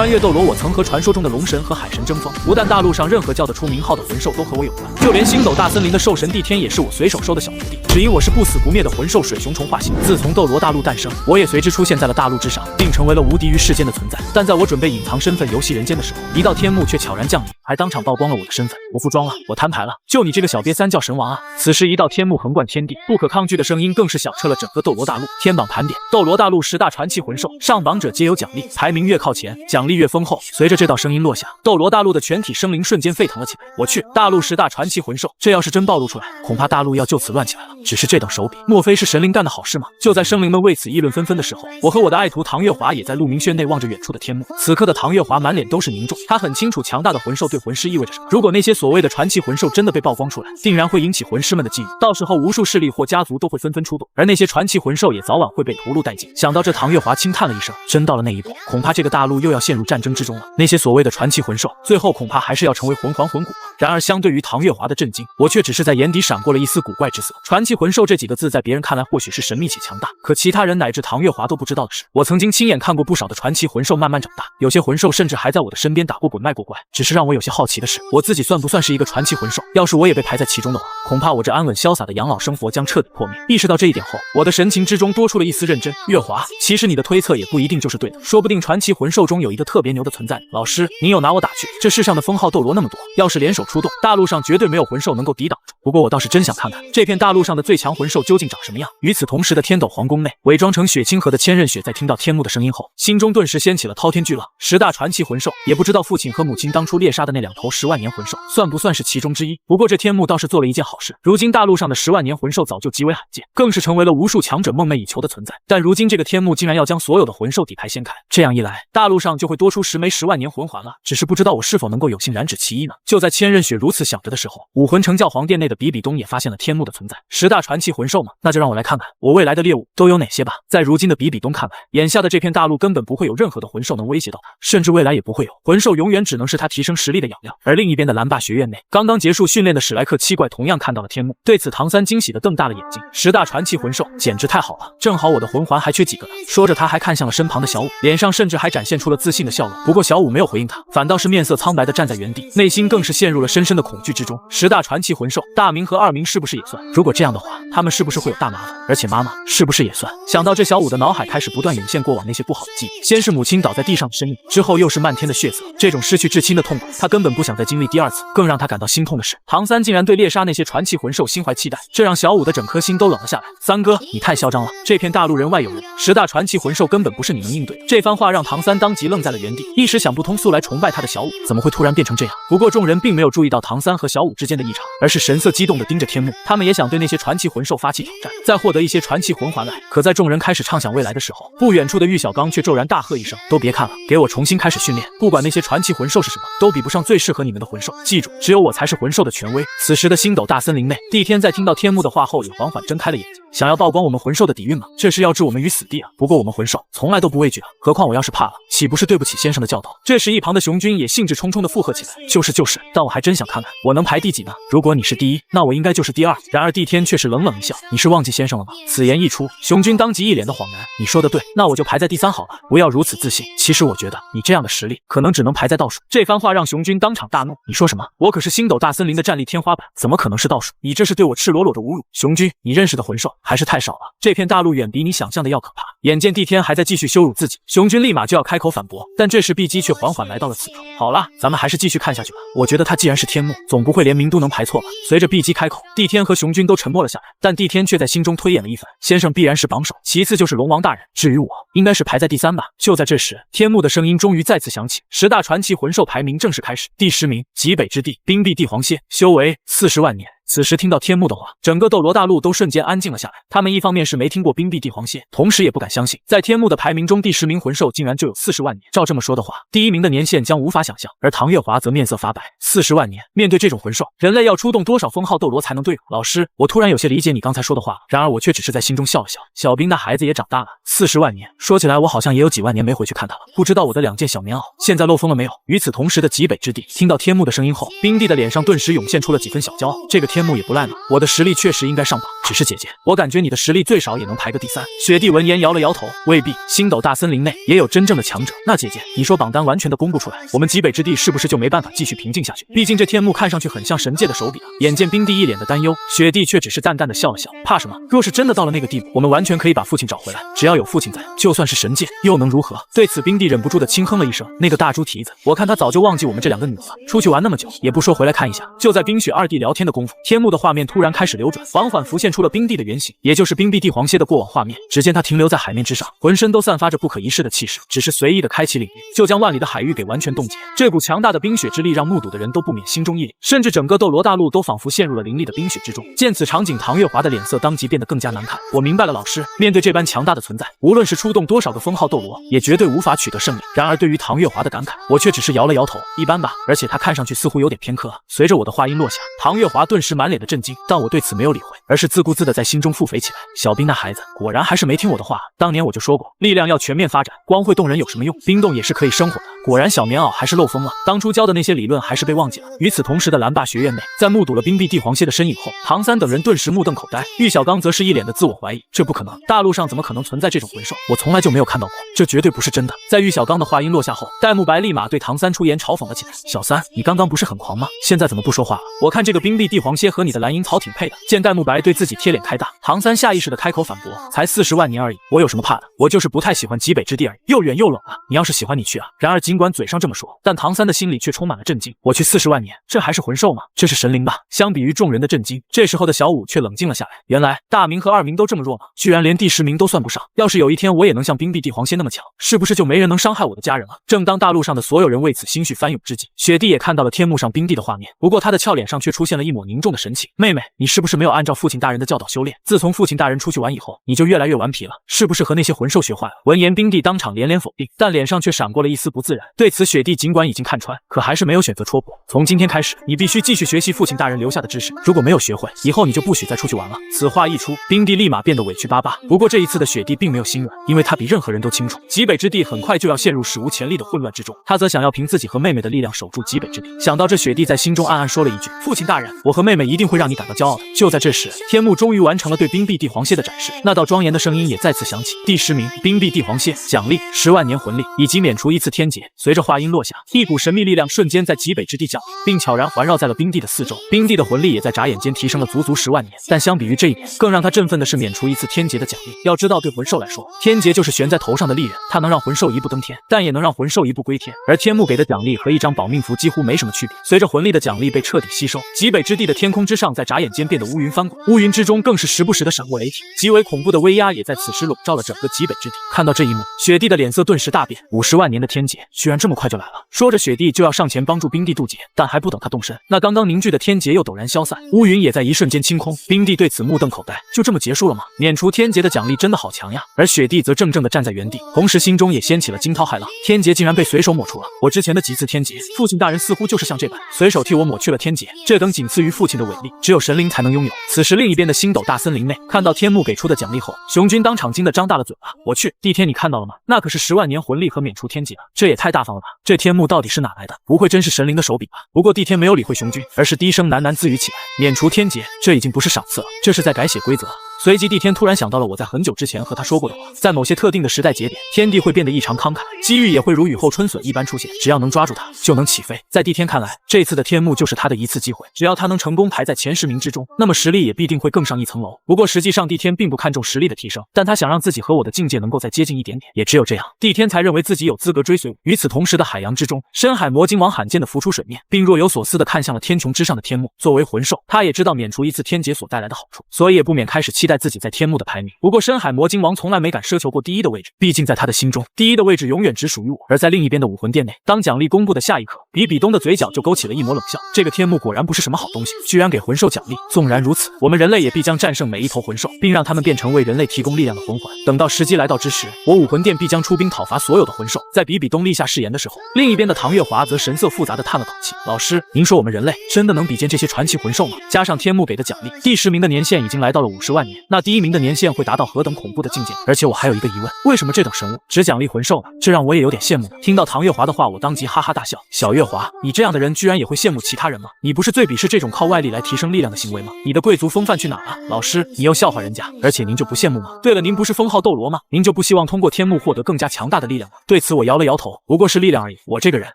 穿越斗罗，我曾和传说中的龙神和海神争锋，不但大陆上任何叫得出名号的魂兽都和我有关，就连星斗大森林的兽神帝天也是我随手收的小徒弟。只因我是不死不灭的魂兽水熊虫化形，自从斗罗大陆诞生，我也随之出现在了大陆之上，并成为了无敌于世间的存在。但在我准备隐藏身份游戏人间的时候，一道天幕却悄然降临，还当场曝光了我的身份。我服装了，我摊牌了，就你这个小瘪三叫神王啊！此时一道天幕横贯天地，不可抗拒的声音更是响彻了整个斗罗大陆。天榜盘点，斗罗大陆10大传奇魂兽，上榜者皆有奖励，排名越靠前，奖励越丰厚。随着这道声音落下，斗罗大陆的全体生灵瞬间沸腾了起来。我去，大陆10大传奇魂兽，这要是真暴露出来，恐怕大陆要就此乱起来了。只是这道手笔，莫非是神灵干的好事吗？就在生灵们为此议论纷纷的时候，我和我的爱徒唐月华也在鹿鸣轩内望着远处的天幕。此刻的唐月华满脸都是凝重，他很清楚强大的魂兽对魂师意味着什么。如果那些所谓的传奇魂兽真的被曝光出来，定然会引起魂师们的觊觎，到时候无数势力或家族都会纷纷出动，而那些传奇魂兽也早晚会被屠戮殆尽。想到这，唐月华轻叹了一声，真到了那一步，恐怕这个大陆又要陷入战争之中了。那些所谓的传奇魂兽，最后恐怕还是要成为魂环魂骨。然而相对于唐月华的震惊，我却只是在眼底闪过了一丝古怪之色。传奇魂兽这几个字在别人看来或许是神秘且强大，可其他人乃至唐月华都不知道的是，我曾经亲眼看过不少的传奇魂兽慢慢长大，有些魂兽甚至还在我的身边打过滚卖过怪。只是让我有些好奇的是，我自己算不算是一个传奇魂兽？要是我也被排在其中的话，恐怕我这安稳潇洒的养老生活将彻底破灭。意识到这一点后，我的神情之中多出了一丝认真。月华，其实你的推测也不一定就是对的，说不定传奇魂兽中有一个特别牛的存在。老师，您有拿我打去？这世上的封号斗罗那么多，要是联手出动，大陆上绝对没有魂兽能够抵挡住。不过我倒是真想看看这片大陆上的最强魂兽究竟长什么样。与此同时的天斗皇宫内，伪装成雪清河的千仞雪在听到天幕的声音后，心中顿时掀起了滔天巨浪。10大传奇魂兽，也不知道父亲和母亲当初猎杀的那2头10万年魂兽，算不算是其中之一？不过这天幕倒是做了一件好事，如今大陆上的10万年魂兽早就极为罕见，更是成为了无数强者梦寐以求的存在。但如今这个天幕竟然要将所有的魂兽底牌掀开，这样一来，大陆上就会多出10枚10万年魂环了。只是不知道我是否能够有幸染指其一呢？就在千仞雪如此想着的时候，武魂城教皇殿内的比比东也发现了天幕的存在。10大传奇魂兽吗？那就让我来看看我未来的猎物都有哪些吧。在如今的比比东看来，眼下的这片大陆根本不会有任何的魂兽能威胁到他，甚至未来也不会有，魂兽永远只能是他提升实力的养料。而另一边的蓝霸学院内，刚刚结束训练的史莱克七怪同样看到了天幕，对此唐三惊喜地瞪大了眼睛。10大传奇魂兽简直太好了，正好我的魂环还缺几个呢。说着他还看向了身旁的小舞，脸上甚至还展现出了自信的笑容。不过小舞没有回应他，反倒是面色苍白地站在原地，内心更是陷入了深深的恐惧之中。10大传奇魂兽，大明和二明是不是也算？如果这样的话，他们是不是会有大麻烦？而且妈妈是不是也算？想到这，小舞的脑海开始不断涌现过往那些不好的记忆，先是母亲倒在地上的身影，之后又是漫天的血色，这种失去至亲的痛苦，他根本不想再经历第2次。更让他感到心痛的是，唐三竟然对猎杀那些传奇魂兽心怀期待，这让小舞的整颗心都冷了下来。三哥，你太嚣张了，这片大陆人外有人，10大传奇魂兽根本不是你能应对的。这番话让唐三当即愣在了原地，一时想不通素来崇拜他的小舞怎么会突然变成这样。不过众人并没有注意到唐三和小舞之间的异常，而是神色激动地盯着天幕，他们也想对那些传奇魂兽发起挑战，再获得一些传奇魂环来。可在众人开始畅想未来的时候，不远处的玉小刚却骤然大喝一声，都别看了，给我重新开始训练，不管那些传奇魂兽是什么，都比不上最适合你们的魂兽，记住，只有我才是魂兽的权威。此时的星斗大森林内，帝天在听到天幕的话后也缓缓睁开了眼睛，想要曝光我们魂兽的底蕴吗？这是要置我们于死地啊！不过我们魂兽从来都不畏惧啊，何况我要是怕了，岂不是对不起先生的教导？这时一旁的熊军也兴致冲冲地附和起来，就是，但我还真想看看我能排第几呢？如果你是第1，那我应该就是第2。然而帝天却是冷冷一笑，你是忘记先生了吗？此言一出，熊军当即一脸的恍然，你说的对，那我就排在第3好了，不要如此自信。其实我觉得你这样的实力可能只能排在倒数。这番话让熊军当场大怒，你说什么？我可是星斗大森林的战力天花板，怎么可能是倒数？你这是对我赤裸裸的侮辱。熊军，你认识的魂兽还是太少了，这片大陆远比你想象的要可怕。眼见帝天还在继续羞辱自己，熊军立马就要开口反驳，但这时碧姬却缓缓来到了此处。好了，咱们还是继续看下去吧，我觉得他既然是天幕，总不会连名都能排错吧。随着碧姬开口，帝天和熊军都沉默了下来，但帝天却在心中推演了一番，先生必然是榜首，其次就是龙王大人，至于我，应该是排在第3吧。就在这时，天幕的声音终于再次响起，10大传奇魂兽排名正式开始。第10名，极北之地冰壁帝皇蝎，修为40万年。此时听到天幕的话，整个斗罗大陆都瞬间安静了下来。他们一方面是没听过冰壁帝皇蝎，同时也不敢相信，在天幕的排名中，第10名魂兽竟然就有40万年。照这么说的话，第1名的年限将无法想象。而唐月华则面色发白，40万年，面对这种魂兽，人类要出动多少封号斗罗才能对付？老师，我突然有些理解你刚才说的话了，然而我却只是在心中笑了笑。小兵那孩子也长大了，40万年，说起来我好像也有几万年没回去看他了，不知道我的2件小棉袄现在漏风了没有？与此同时的极北之地，听到天幕的声音后，冰帝的脸上顿时涌现出了几分小骄傲。这个天天幕也不赖嘛，我的实力确实应该上榜，只是姐姐，我感觉你的实力最少也能排个第3。雪帝闻言摇了摇头，未必，星斗大森林内也有真正的强者。那姐姐，你说榜单完全的公布出来，我们极北之地是不是就没办法继续平静下去？毕竟这天幕看上去很像神界的手笔啊。眼见冰帝一脸的担忧，雪帝却只是淡淡的笑了笑，怕什么？若是真的到了那个地步，我们完全可以把父亲找回来，只要有父亲在，就算是神界又能如何？对此，冰帝忍不住的轻哼了一声，那个大猪蹄子，我看他早就忘记我们这2个女儿了，出去玩那么久，也不说回来看一下。就在冰雪2弟聊天的功夫，天幕的画面突然开始流转，缓缓浮现出了冰帝的原型，也就是冰帝帝皇蝎的过往画面。只见他停留在海面之上，浑身都散发着不可一世的气势，只是随意的开启领域，就将万里的海域给完全冻结。这股强大的冰雪之力让目睹的人都不免心中一凛，甚至整个斗罗大陆都仿佛陷入了凌厉的冰雪之中。见此场景，唐月华的脸色当即变得更加难看。我明白了，老师，面对这般强大的存在，无论是出动多少个封号斗罗，也绝对无法取得胜利。然而对于唐月华的感慨，我却只是摇了摇头，一般吧，而且他看上去似乎有点偏科啊。随着我的话音落下，唐月华顿时满脸的震惊，但我对此没有理会，而是自顾自的在心中腹诽起来。小冰那孩子果然还是没听我的话，当年我就说过，力量要全面发展，光会动人有什么用？冰冻也是可以生火的。果然小棉袄还是漏风了，当初教的那些理论还是被忘记了。与此同时的蓝霸学院内，在目睹了冰帝帝皇蝎的身影后，唐三等人顿时目瞪口呆，玉小刚则是一脸的自我怀疑，这不可能，大陆上怎么可能存在这种魂兽？我从来就没有看到过，这绝对不是真的。在玉小刚的话音落下后，戴沐白立马对唐三出言嘲讽了起来，小三，你刚刚不是很狂吗？现在怎么不说话了？我看这个冰帝帝皇蝎和你的蓝银草挺配的。见戴沐白对自己贴脸开大，唐三下意识的开口反驳，才40万年而已，我有什么怕的？我就是不太喜欢极北之地而已，又远又冷啊，你要是喜欢你去啊。然而尽管嘴上这么说，但唐三的心里却充满了震惊。我去40万年，这还是魂兽吗？这是神灵吧？相比于众人的震惊，这时候的小五却冷静了下来。原来大明和2名都这么弱吗？居然连第10名都算不上。要是有一天我也能像冰帝帝皇蝎那么强，是不是就没人能伤害我的家人了？正当大陆上的所有人为此心绪翻涌之际，雪帝也看到了天幕上冰帝的画面，不过他的俏脸上却出现了一抹凝重的神情。妹妹，你是不是没有按照父亲大人的教导修炼？自从父亲大人出去玩以后，你就越来越顽皮了，是不是和那些魂兽学坏了？闻言，冰帝当场连连否定，但脸上却闪过了一丝不自然。对此，雪帝尽管已经看穿，可还是没有选择戳破。从今天开始，你必须继续学习父亲大人留下的知识，如果没有学会，以后你就不许再出去玩了。此话一出，冰帝立马变得委屈巴巴。不过这一次的雪帝并没有心软，因为他比任何人都清楚，极北之地很快就要陷入史无前例的混乱之中。他则想要凭自己和妹妹的力量守住极北之地。想到这，雪帝在心中暗暗说了一句：父亲大人，我和妹妹一定会让你感到骄傲的。就在这时，天幕终于完成了对冰帝帝皇蝎的展示，那道庄严的声音也再次响起。第10名，冰帝帝皇蝎，奖励10万年魂力，以及免除1次天劫。随着话音落下，一股神秘力量瞬间在极北之地降临，并悄然环绕在了冰帝的四周。冰帝的魂力也在眨眼间提升了足足10万年。但相比于这一点，更让他振奋的是免除1次天劫的奖励。要知道，对魂兽来说，天劫就是悬在头上的利刃，它能让魂兽一步登天，但也能让魂兽一步归天。而天幕给的奖励和一张保命符几乎没什么区别。随着魂力的奖励被彻底吸收，极北之地的天空之上在眨眼间变得乌云翻滚，乌云之中更是时不时的闪过雷霆，极为恐怖的威压也在此时笼罩了整个极北之地。看到这一幕，雪帝的脸色顿时大变，50万年的天劫居然这么快就来了。说着，雪帝就要上前帮助冰帝渡劫，但还不等他动身，那刚刚凝聚的天劫又陡然消散，乌云也在一瞬间清空。冰帝对此目瞪口呆，就这么结束了吗？免除天劫的奖励真的好强呀！而雪帝则怔怔地站在原地，同时心中也掀起了惊涛骇浪。天劫竟然被随手抹除了，我之前的几次天劫，父亲大人似乎就是像这般随手替我抹去了天劫，这等仅次于父亲的伟力，只有神灵才能拥有。此时另一边的星斗大森林内，看到天幕给出的奖励后，熊军当场惊得张大了嘴巴。我去，帝天你看到了吗？那可是10万年魂力和免除天劫，这也太大方了吧！这天幕到底是哪来的？不会真是神灵的手笔吧？不过帝天没有理会熊军，而是低声喃喃自语起来：免除天劫，这已经不是赏赐了，这是在改写规则。随即帝天突然想到了我在很久之前和他说过的话，在某些特定的时代节点，天地会变得异常慷慨，机遇也会如雨后春笋一般出现，只要能抓住它，就能起飞。在帝天看来，这次的天幕就是他的一次机会，只要他能成功排在前10名之中，那么实力也必定会更上一层楼。不过实际上帝天并不看重实力的提升，但他想让自己和我的境界能够再接近一点点，也只有这样，帝天才认为自己有资格追随我。与此同时的海洋之中，深海魔鲸王罕见的浮出水面，并若有所思地看向了天穹之上的天幕。作为魂兽，他也知道免除1次天劫所带来的好处，所以也不免开始期待自己在天幕的排名。不过深海魔鲸王从来没敢奢求过第1的位置，毕竟在他的心中，第1的位置永远只属于我。而在另一边的武魂殿内，当奖励公布的下一刻，比比东的嘴角就勾起了一抹冷笑。这个天幕果然不是什么好东西，居然给魂兽奖励。纵然如此，我们人类也必将战胜每一头魂兽，并让他们变成为人类提供力量的魂环。等到时机来到之时，我武魂殿必将出兵讨伐所有的魂兽。在比比东立下誓言的时候，另一边的唐月华则神色复杂地叹了口气：老师，您说我们人类真的能比肩这些传奇魂兽吗？加上天幕给的奖励，第10名的年限已经来到了50万年，那第1名的年限会达到何等恐怖的境界？而且我还有一个疑问，为什么这等神物只奖励魂兽呢？这让我也有点羡慕呢。听到唐月华的话，我当即哈哈大笑。小月华，你这样的人居然也会羡慕其他人吗？你不是最鄙视这种靠外力来提升力量的行为吗？你的贵族风范去哪了？老师，你又笑话人家，而且您就不羡慕吗？对了，您不是封号斗罗吗？您就不希望通过天幕获得更加强大的力量吗？对此我摇了摇头，不过是力量而已。我这个人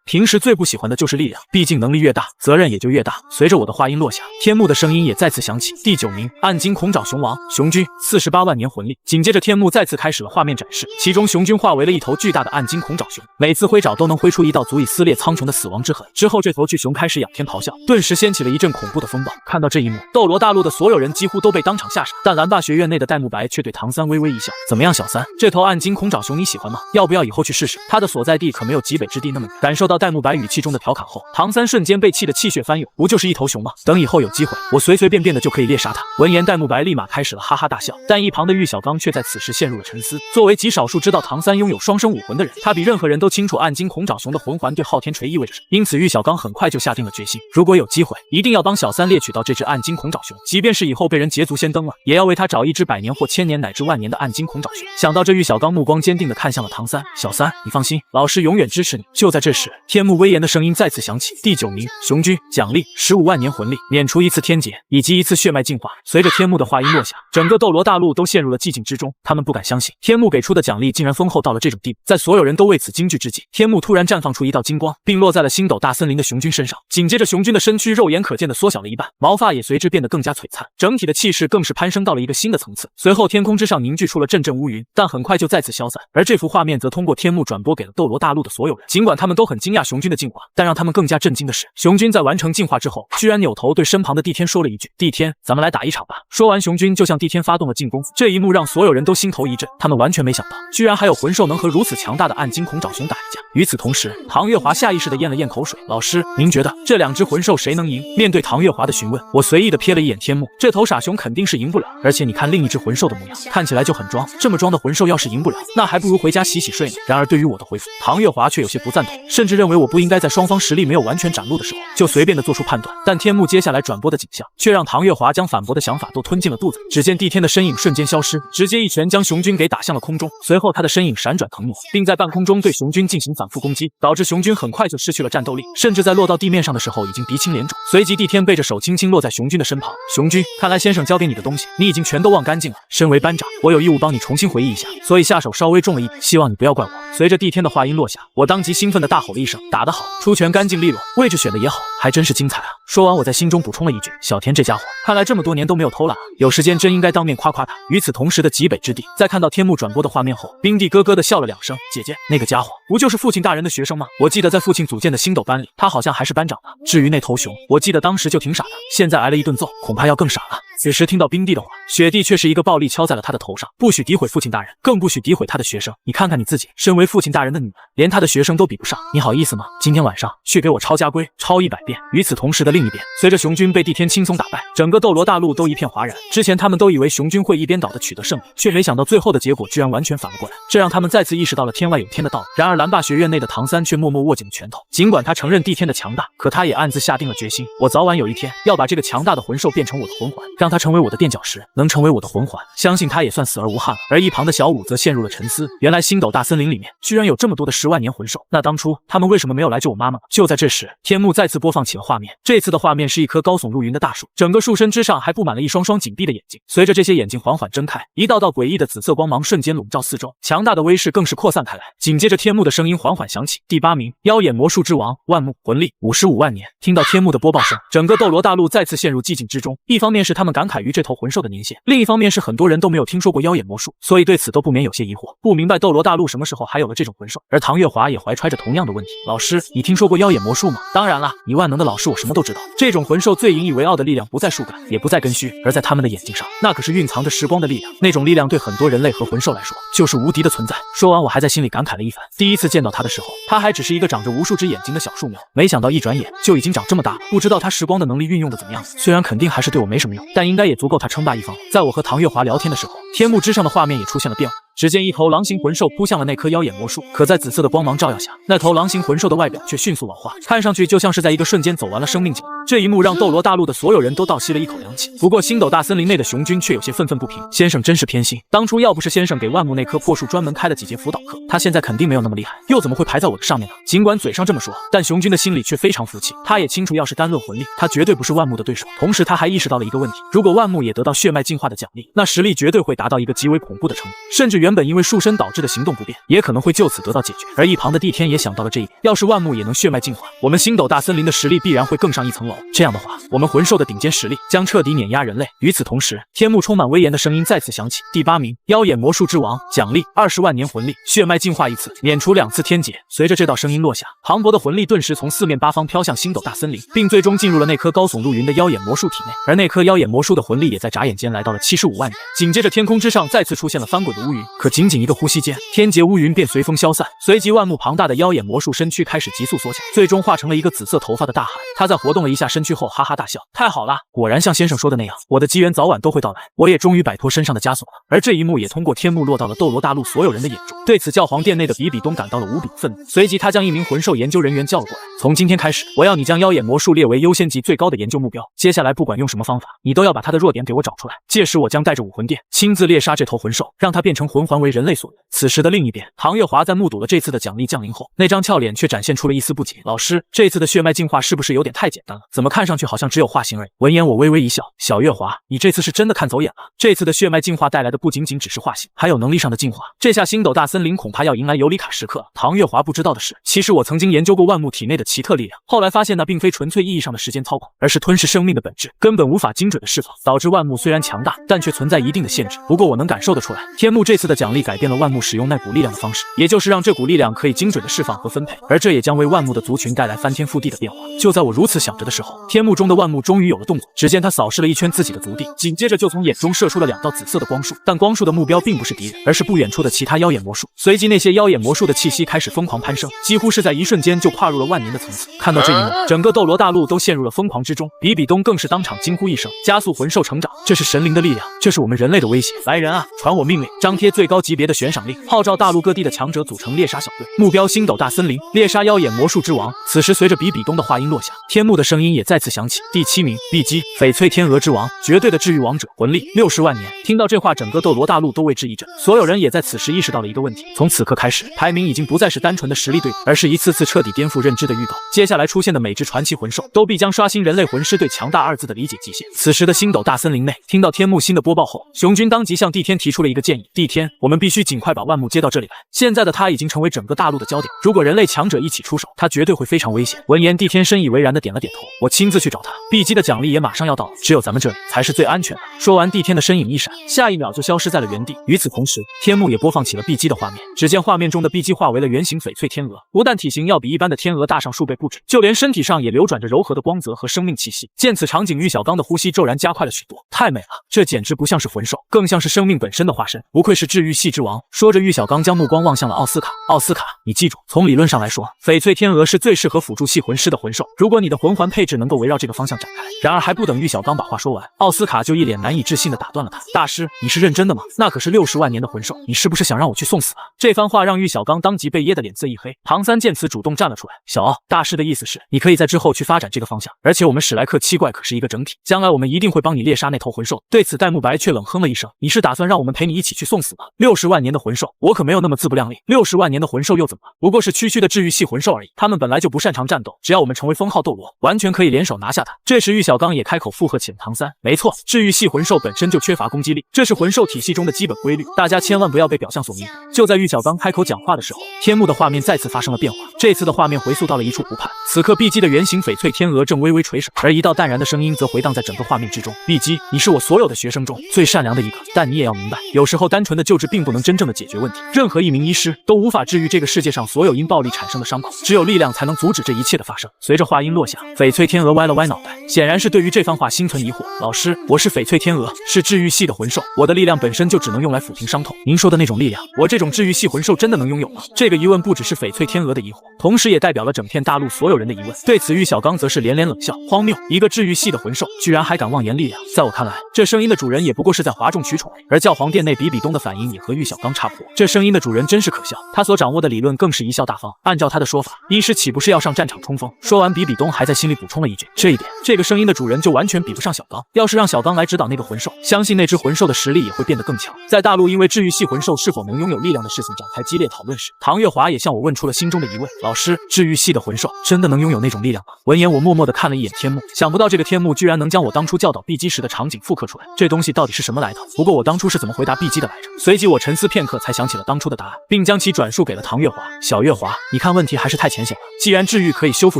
平时最不喜欢的就是力量，毕竟能力越大，责任也就越大。随着我的话音落下，天幕的声音也再次响起。第9名，暗金恐爪熊王，雄君48万年魂力。紧接着天幕再次开始了画面展示，其中雄君化为了一头巨大的暗金恐爪熊，每次挥爪都能挥出一道足以撕裂苍穹的死亡之痕。之后这头巨熊开始仰天咆哮，顿时掀起了一阵恐怖的风暴。看到这一幕，斗罗大陆的所有人几乎都被当场吓傻，但蓝霸学院内的戴沐白却对唐三微微一笑。怎么样，小三，这头暗金恐爪熊你喜欢吗？要不要以后去试试？他的所在地可没有极北之地那么远。感受到戴沐白语气中的调侃后，唐三瞬间被气得气血翻涌，不就是一头熊吗？等以后有机会，我随随便便的就可以猎杀他。闻言，戴沐白立马开始了哈哈大笑，但一旁的玉小刚却在此时陷入了沉思。作为极少数知道唐三拥有双生武魂的人，他比任何人都清楚暗金恐爪熊的魂环对昊天锤意味着什么，因此玉小刚很快就下定了决心，如果有机会，一定要帮小三猎取到这只暗金恐爪熊，即便是以后被人捷足先登了，也要为他找一只100年或1000年乃至万年的暗金恐爪熊。想到这，玉小刚目光坚定地看向了唐三，小三，你放心，老师永远支持你。就在这时，天幕威严的声音再次响起，第9名，雄君，奖励15万年魂力，免除1次天劫以及1次血脉净化。随着天幕的话音落下，整个斗罗大陆都陷入了寂静之中，他们不敢相信天幕给出的奖励竟然丰厚到了这种地步。在所有人都为此惊惧之际，天幕突然绽放出一道金光，并落在了星斗大森林的雄君身上。紧接着，雄君的身躯肉眼可见的缩小了一半，毛发也随之变得更加璀璨，整体的气势更是攀升到了一个新的层次。随后，天空之上凝聚出了阵阵乌云，但很快就再次消散。而这幅画面则通过天幕转播给了斗罗大陆的所有人。尽管他们都很惊讶雄君的进化，但让他们更加震惊的是，雄君在完成进化之后，居然扭头对身旁的帝天说了一句：“帝天，咱们来打一场吧。”说完，雄君就向帝天发动了进攻。这一幕让所有人都心头一震，他们完全没想到，居然还有魂兽能和如此强大的暗金恐爪熊打一架。与此同时，唐月华下意识地咽了咽口水。老师，您觉得这2只魂兽谁能赢？面对唐月华的询问，我随意地瞥了一眼天幕，这头傻熊肯定是赢不了。而且你看另一只魂兽的模样，看起来就很装，这么装的魂兽要是赢不了，那还不如回家洗洗睡呢。然而对于我的回复，唐月华却有些不赞同，甚至认为我不应该在双方实力没有完全展露的时候，就随便地做出判断。但天幕接下来转播的景象，却让唐月华将反驳的想法都吞进了肚子。只见帝天的身影瞬间消失，直接一拳将雄君给打向了空中。随后他的身影闪转腾挪，并在半空中对雄君进行反复攻击，导致雄君很快就失去了战斗力，甚至在落到地面上的时候已经鼻青脸肿。随即帝天背着手轻轻落在雄君的身旁。雄君，看来先生交给你的东西，你已经全都忘干净了。身为班长，我有义务帮你重新回忆一下，所以下手稍微重了一点，希望你不要怪我。随着帝天的话音落下，我当即兴奋地大吼了一声：“打得好，出拳干净利落，位置选的也好，还真是精彩啊！”说完，我在心中补充了一句：“小田这家伙，看来这么多年都没有偷懒啊，有时间真应该当面夸夸他。”与此同时的极北之地，在看到天幕转播的画面后，冰帝咯咯地笑了2声：“姐姐，那个家伙不就是父亲大人的学生吗？我记得在父亲组建的星斗班里，他好像还是班长呢。至于那头熊，我记得当时就挺傻的，现在挨了一顿揍，恐怕要更傻了。”此时听到冰帝的话，雪帝却是一个暴力敲在了他的头上，不许诋毁父亲大人，更不许诋毁他的学生。你看看你自己，身为父亲大人的你们，连他的学生都比不上，你好意思吗？今天晚上去给我抄家规，抄100遍。与此同时的另一边，随着雄君被帝天轻松打败，整个斗罗大陆都一片哗然。之前他们都以为雄君会一边倒的取得胜利，却没想到最后的结果居然完全反了过来，这让他们再次意识到了天外有天的道理。然而蓝霸学院内的唐三却默默握紧了拳头，尽管他承认帝天的强大，可他也暗自下定了决心，我早晚有一天要把这个强大的魂兽变成我的魂环，让他成为我的垫脚石，能成为我的魂环，相信他也算死而无憾了。而一旁的小舞则陷入了沉思，原来星斗大森林里面居然有这么多的10万年魂兽，那当初他们为什么没有来救我妈妈？就在这时，天幕再次播放起了画面，这次的画面是一棵高耸入云的大树，整个树身之上还布满了一双双紧闭的眼睛，随着这些眼睛缓缓睁开，一道道诡异的紫色光芒瞬间笼罩四周，强大的威势更是扩散开来。紧接着天幕的声音缓缓响起，第8名，妖眼魔术之王万木，魂力55万年。听到天幕的播报声，整个斗罗大陆再次陷入寂静之中，一方面是他们感慨于这头魂兽的年限，另一方面是很多人都没有听说过妖眼魔术，所以对此都不免有些疑惑，不明白斗罗大陆什么时候还有了这种魂兽。而唐月华也怀揣着同样的问题，老师，你听说过妖眼魔术吗？当然啦，你万能的老师，我什么都知道。这种魂兽最引以为傲的力量不在树干，也不在根须，而在他们的眼睛上，那可是蕴藏着时光的力量，那种力量对很多人类和魂兽来说就是无敌的存在。说完，我还在心里感慨了一番，第一次见到他的时候，他还只是一个长着无数只眼睛的小树苗，没想到一转眼就已经长这么大了，不知道他时光的能力运用的怎么样，虽然肯定还是对我没什么用，但应该也足够他称霸一方。在我和唐月华聊天的时候，天幕之上的画面也出现了变化，只见一头狼形魂兽扑向了那棵妖眼魔术，可在紫色的光芒照耀下，那头狼形魂兽的外表却迅速老化，看上去就像是在一个瞬间走完了生命景。这一幕让斗罗大陆的所有人都倒吸了一口凉气。不过星斗大森林内的熊军却有些愤愤不平，先生真是偏心，当初要不是先生给万木那棵破树专门开了几节辅导课，他现在肯定没有那么厉害，又怎么会排在我的上面呢？尽管嘴上这么说，但熊军的心里却非常服气。他也清楚，要是单论魂力，他绝对不是万木的对手。同时，他还意识到了一个问题：如果万木也得到血脉进化的奖励，那实力绝对会达到一个极为恐怖的程度，甚至原本因为树身导致的行动不便，也可能会就此得到解决。而一旁的帝天也想到了这一点，要是万木也能血脉进化，我们星斗大森林的实力必然会更上一层楼。这样的话，我们魂兽的顶尖实力将彻底碾压人类。与此同时，天幕充满威严的声音再次响起：第8名，妖眼魔术之王，奖励20万年魂力，血脉进化1次，免除2次天劫。随着这道声音落下，磅礴的魂力顿时从四面八方飘向星斗大森林，并最终进入了那颗高耸入云的妖眼魔术体内。而那颗妖眼魔术的魂力也在眨眼间来到了75万年。紧接着，天空之上再次出现了翻滚的乌云，可仅仅一个呼吸间，天劫乌云便随风消散。随即，万木庞大的妖眼魔术身躯开始急速缩小，最终化成了一个紫色头发的大汉。他在活动了一下身躯后，哈哈大笑：“太好了，果然像先生说的那样，我的机缘早晚都会到来，我也终于摆脱身上的枷锁了。”而这一幕也通过天幕落到了斗罗大陆所有人的眼中。对此，教皇殿内的比比东感到了无比愤怒，随即他将一名魂兽研究人员叫了过来：“从今天开始，我要你将妖眼魔术列为优先级最高的研究目标。接下来，不管用什么方法，你都要把他的弱点给我找出来。届时，我将带着武魂殿亲自猎杀这头魂兽，让它变成魂环为人类所用。”此时的另一边，唐月华在目睹了这次的奖励降临后，那张俏脸却展现出了一丝不解：“老师，这次的血脉进化是不是有点太简单了？怎么看上去好像只有化形而已？”闻言，我微微一笑：“小月华，你这次是真的看走眼了。这次的血脉进化带来的不仅仅只是化形，还有能力上的进化。这下星斗大森林恐怕要迎来尤里卡时刻了。”唐月华不知道的是，其实我曾经研究过万木体内的奇特力量，后来发现那并非纯粹意义上的时间操控，而是吞噬生命的本质，根本无法精准的释放，导致万木虽然强大，但却存在一定的限制。不过我能感受得出来，天幕这次的奖励改变了万木使用那股力量的方式，也就是让这股力量可以精准的释放和分配，而这也将为万木的族群带来翻天覆地的变化。就在我如此想着的时候，天幕中的万木终于有了动作。只见他扫视了一圈自己的族地，紧接着就从眼中射出了2道紫色的光束，但光束的目标并不是敌人，而是不远处的其他妖眼魔术。随即那些妖眼魔术的气息开始疯狂攀升，几乎是在一瞬间就跨入了万年的层次。看到这一幕，整个斗罗大陆都陷入了疯狂之中，比比东更是当场惊呼一声：“加速魂兽成长，这是神灵的力量，这是我们人类的威胁！来人啊，传我命令，张贴最高级别的悬赏令，号召大陆各地的强者组成猎杀小队，目标星斗大森林，猎杀妖眼魔术之王。”此时随着比比东的话音落下，天幕的声音也再次响起：“第7名，碧姬，翡翠天鹅之王，绝对的治愈王者，魂力60万年。”听到这话，整个斗罗大陆都为之一振，所有人也在此时意识到了一个问题：从此刻开始，排名已经不再是单纯的实力对比，而是一次次彻底颠覆认知的预告。接下来出现的每只传奇魂兽，都必将刷新人类魂师对强大2字的理解极限。此时的星斗大森林内，听到天幕新的播报后，熊军当即向帝天提出了一个建议：“帝天，我们必须尽快把万木接到这里来。现在的他已经成为整个大陆的焦点，如果人类强者一起出手，他绝对会非常危险。”闻言，帝天深以为然的点了点头：“我亲自去找他。碧姬的奖励也马上要到了，只有咱们这里才是最安全的。”说完，帝天的身影一闪，下一秒就消失在了原地。与此同时，天幕也播放起了碧姬的画面。只见画面中的碧姬化为了圆形翡翠天鹅，不但体型要比一般的天鹅大上数倍不止，就连身体上也流转着柔和的光泽和生命气息。见此场景，玉小刚的呼吸骤然加快了许多。太美了，这简直不像是魂兽，更像是生命本身的化身，不愧是治愈系之王。说着，玉小刚将目光望向了奥斯卡。奥斯卡，你记住，从理论上来说，翡翠天鹅是最适合辅助系魂师的魂兽，如果你的魂环配置能够围绕这个方向展开。然而还不等玉小刚把话说完，奥斯卡就一脸难以置信地打断了他：“大师，你是认真的吗？那可是60万年的魂兽，你是不是想让我去送死啊？”这番话让玉小刚当即被噎得脸色一黑。唐三见此主动站了出来：“小奥，大师的意思是，你可以在之后去发展这个方向，而且我们史莱克7怪可是一个整体，将来我们一定会帮你猎杀那头魂兽。”对此，戴沐白却冷哼了一声：“你是打算让我们陪你一起去送死吗？60万年的魂兽，我可没有那么自不量力。60万年的魂兽又怎么了？不过是区区的治愈系魂兽而已，他们本来就不擅长战斗，只要我们成为封号斗罗，完全可以联手拿下他。”这时，玉小刚也开口附和起了唐三：“没错，治愈系魂兽本身就缺乏攻击力，这是魂兽体系中的基本规律，大家千万不要被表象所迷惑。”就在玉小刚开口讲话的时候，天幕的画面再次发生了变化，这次的画面回溯到了一处湖畔。此刻，碧姬的圆形翡翠天鹅正微微垂手，而一道淡然的声音则回荡在整个画面之中：“碧姬，你是我所有的学生中最善良的一个，但你也要明白，有时候单纯的救治并不能真正的解决问题。任何一名医师都无法治愈这个世界上所有因暴力产生的伤口，只有力量才能阻止这一切的发生。”随着话音落下，翡翠天鹅歪了歪脑袋，显然是对于这番话心存疑惑：“老师，我是翡翠天鹅，是治愈系的魂兽，我的力量本身就只能用来抚平伤痛。您说的那种力量，我这种治愈系魂兽真的能拥有吗？”这个疑问不只是翡翠天鹅的疑惑，同时也代表了整片大陆所有人的疑问。对此，玉小刚则是连连冷笑：“荒谬！一个治愈系的魂兽，居然还敢妄言力量！在我看来，这声音的主人也不过是在哗众取宠。”而教皇殿内比比东的反应也和玉小刚差不多，这声音的主人真是可笑，他所掌握的理论更是贻笑大方。按照他的说法，医师岂不是要上战场冲锋？说完，比比东还在心里补充了一句，这一点，这个声音的主人就完全比不上小刚。要是让小刚来指导那个魂兽，相信那只魂兽的实力也会变得更强。在大陆因为治愈系魂兽是否能拥有力量的事情展开激烈讨论时，唐月华也向我问出了心中的疑问：老师，治愈系的魂兽真的能拥有那种力量吗？闻言，我默默地看了一眼天幕，想不到这个天幕居然能将我当初教导碧姬时的场景复刻出来，这东西到底是什么来头？不过我当初是怎么回答碧姬的来着？随即我沉思片刻，才想起了当初的答案，并将其转述给了唐月华。小月华，你看问题还是太浅显了。既然治愈可以修复